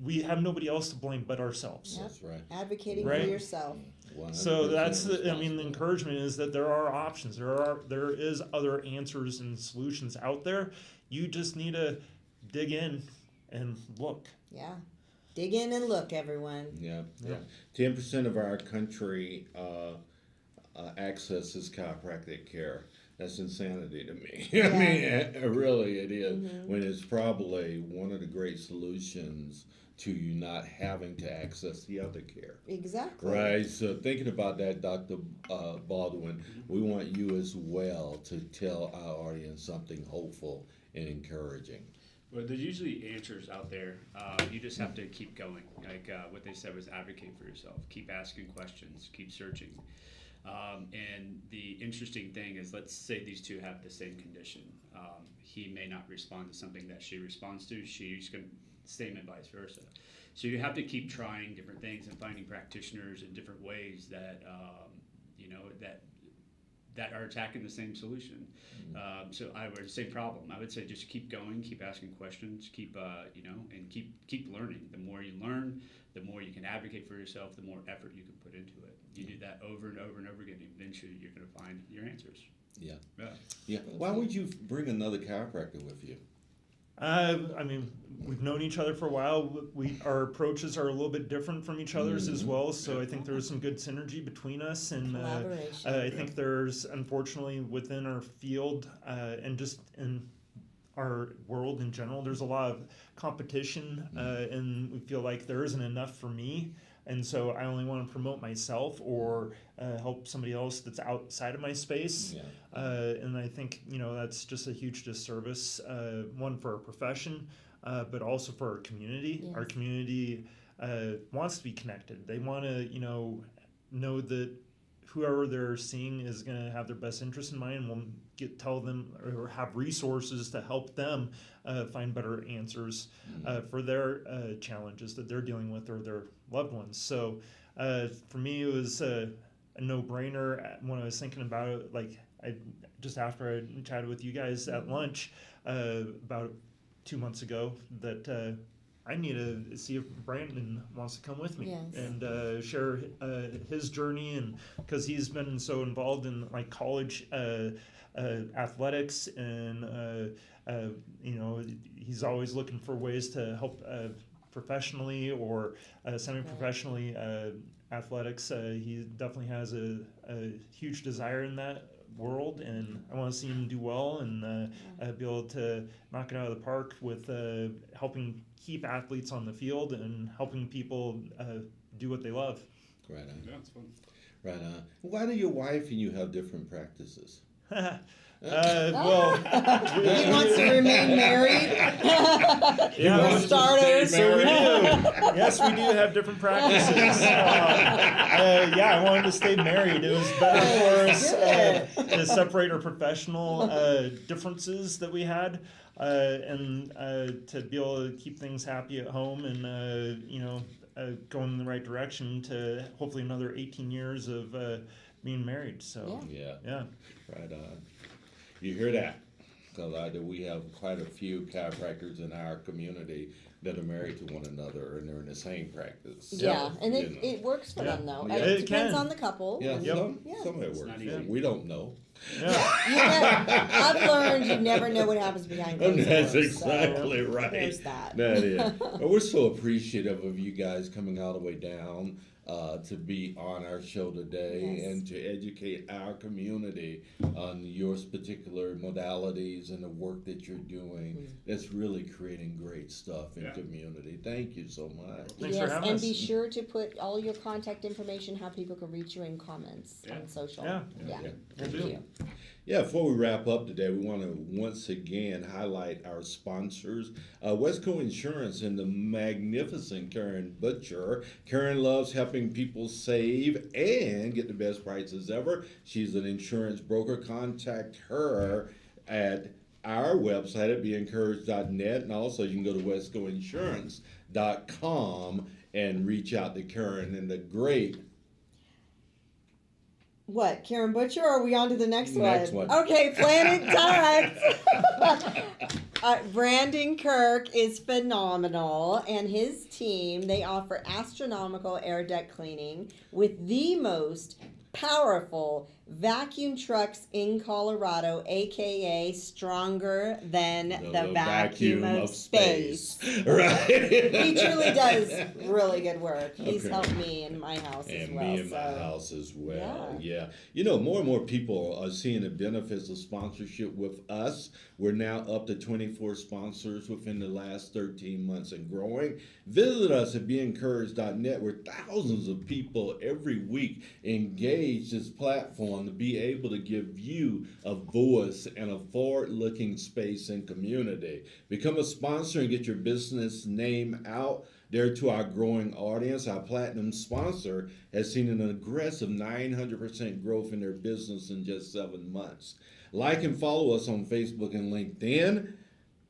we have nobody else to blame but ourselves. Yep. That's right. Advocating Right. for yourself. 100% So that's the responsible. encouragement is that there are options. There is other answers and solutions out there. You just need to dig in and look. Yeah. Dig in and look, everyone. Yeah, yeah. 10% of our country accesses chiropractic care. That's insanity to me. I mean, really it is. When it's probably one of the great solutions to you not having to access the other care. Exactly. Right. So thinking about that, Dr. Baldwin, we want you as well to tell our audience something hopeful and encouraging. Well, there's usually answers out there. You just have to keep going. Like what they said was advocate for yourself. Keep asking questions. Keep searching. And the interesting thing is, let's say these two have the same condition. He may not respond to something that she responds to. She's going to same and vice versa. So you have to keep trying different things and finding practitioners in different ways that that are attacking the same solution. So I would say problem. I would say just keep going, keep asking questions, keep and keep learning. The more you learn, the more you can advocate for yourself, the more effort you can put into it. You do that over and over and over again, eventually you're going to find your answers. Yeah. Yeah. Yeah. Why would you bring another chiropractor with you? I mean, we've known each other for a while. Our approaches are a little bit different from each other's as well. So I think there's some good synergy between us, and Collaboration. I think there's, unfortunately, within our field and just in our world in general, there's a lot of competition, and we feel like there isn't enough for me. And so I only want to promote myself or help somebody else that's outside of my space. Yeah. And I think, that's just a huge disservice, one for our profession, but also for our community. Yes. Our community wants to be connected. They want to, know that whoever they're seeing is going to have their best interest in mind, and will tell them or have resources to help them find better answers for their challenges that they're dealing with or their loved ones. So for me, it was a no-brainer when I was thinking about it. Like just after I chatted with you guys at lunch about 2 months ago, that I need to see if Brandon wants to come with me and share his journey, and because he's been so involved in like college athletics, and he's always looking for ways to help professionally or semi-professionally athletics. He definitely has a huge desire in that world, and I want to see him do well and be able to knock it out of the park with helping keep athletes on the field and helping people do what they love. Right on. Yeah, it's fun. Right on. Why do your wife and you have different practices? Well, He wants to remain married. yeah, For starters. so we do. Yes, we do have different practices. I wanted to stay married. It was better for us to separate our professional differences that we had, and to be able to keep things happy at home, and going in the right direction to hopefully another 18 years of being married. So Yeah. Right on. You hear that? Because we have quite a few chiropractors in our community that are married to one another, and they're in the same practice. Yeah, and You know. it works for them though. Yeah. It It depends can. on the couple. Yeah, and- some of it works. not easy. We don't know. yeah. I've learned you never know what happens behind closed That's doors. exactly So right. there's that. That is. Well, we're so appreciative of you guys coming all the way down to be on our show today Yes. and to educate our community on your particular modalities and the work that you're doing. That's really creating great stuff in community. Thank you so much. Thanks for Yes, having and us. be sure to put all your contact information, how people can reach you in comments on social. Yeah. Thank do. you. Yeah, before we wrap up today, we want to once again highlight our sponsors, Westco Insurance and the magnificent Karen Butcher. Karen loves helping people save and get the best prices ever. She's an insurance broker. Contact her at our website at beencouraged.net, and also you can go to westcoinsurance.com and reach out to Karen and the great What, Karen Butcher, or are we on to the next one? Next one. Okay, Planet Dogs. Brandon Kirk is phenomenal, and his team, they offer astronomical air duct cleaning with the most powerful vacuum trucks in Colorado, aka stronger than the vacuum of space. Right. He truly does really good work. He's Okay. helped me in my house as And well. me in my so. house as well. Yeah. Yeah. You know, more and more people are seeing the benefits of sponsorship with us. We're now up to 24 sponsors within the last 13 months and growing. Visit us at beencouraged.net, where thousands of people every week engage this platform to be able to give you a voice and a forward-looking space and community. Become a sponsor and get your business name out there to our growing audience. Our platinum sponsor has seen an aggressive 900% growth in their business in just 7 months. Like and follow us on Facebook and LinkedIn,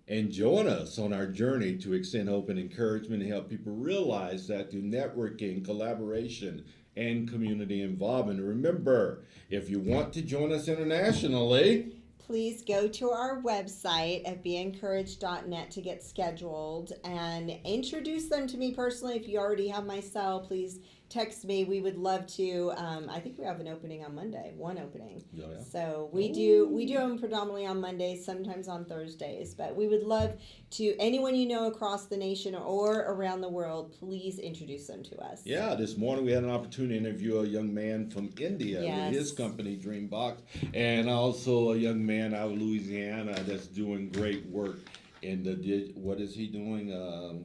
and join us on our journey to extend hope and encouragement and help people realize that through networking, collaboration, and community involvement. Remember, if you want to join us internationally, please go to our website at beencouraged.net to get scheduled and introduce them to me personally. If you already have my cell, please text me. We would love to. I think we have an opening on Monday, one opening. Oh, yeah. So we do them predominantly on Mondays, sometimes on Thursdays. But we would love to, anyone you know across the nation or around the world, please introduce them to us. yeah, this morning we had an opportunity to interview a young man from India Yes. with his company Dreambox, and also a young man out of Louisiana that's doing great work in the what is he doing?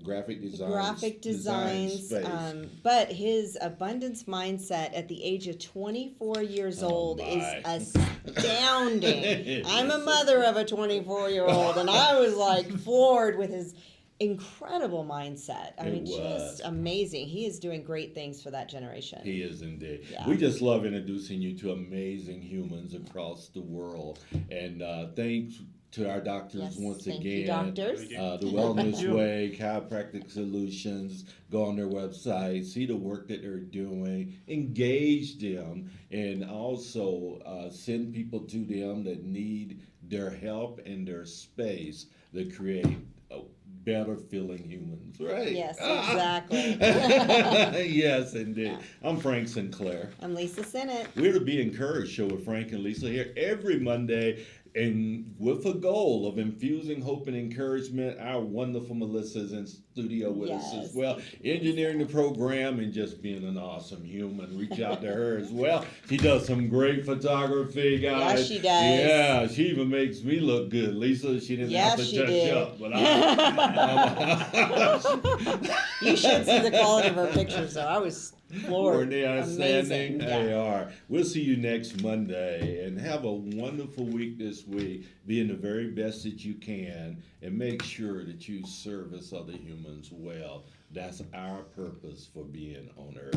Graphic design. Graphic designs, space. but his abundance mindset at the age of 24 years old is astounding. I'm a mother of a 24-year-old, and I was like floored with his incredible mindset. I mean, just amazing. He is doing great things for that generation. He is indeed. Yeah. We just love introducing you to amazing humans across the world, and thanks to our doctors Yes, once thank again. you, doctors. The Wellness Way, Chiropractic Solutions. Go on their website, see the work that they're doing, engage them, and also send people to them that need their help and their space to create better feeling humans, right? Yes, exactly. Yes, indeed. I'm Frank Sinclair. I'm Lisa Sennett. We're the Be Encouraged show with Frank and Lisa here every Monday, and with a goal of infusing hope and encouragement. Our wonderful Melissa's in studio with us as well, engineering the program and just being an awesome human. Reach out to her as well. She does some great photography, guys. Yes, she does. Yeah, she even makes me look good. Lisa, she didn't have to touch up, but You should see the quality of her pictures, though. I was floored. Weren't they outstanding? Amazing. They are. We'll see you next Monday, and have a wonderful week this week. Being the very best that you can, and make sure that you service other humans well. That's our purpose for being on earth.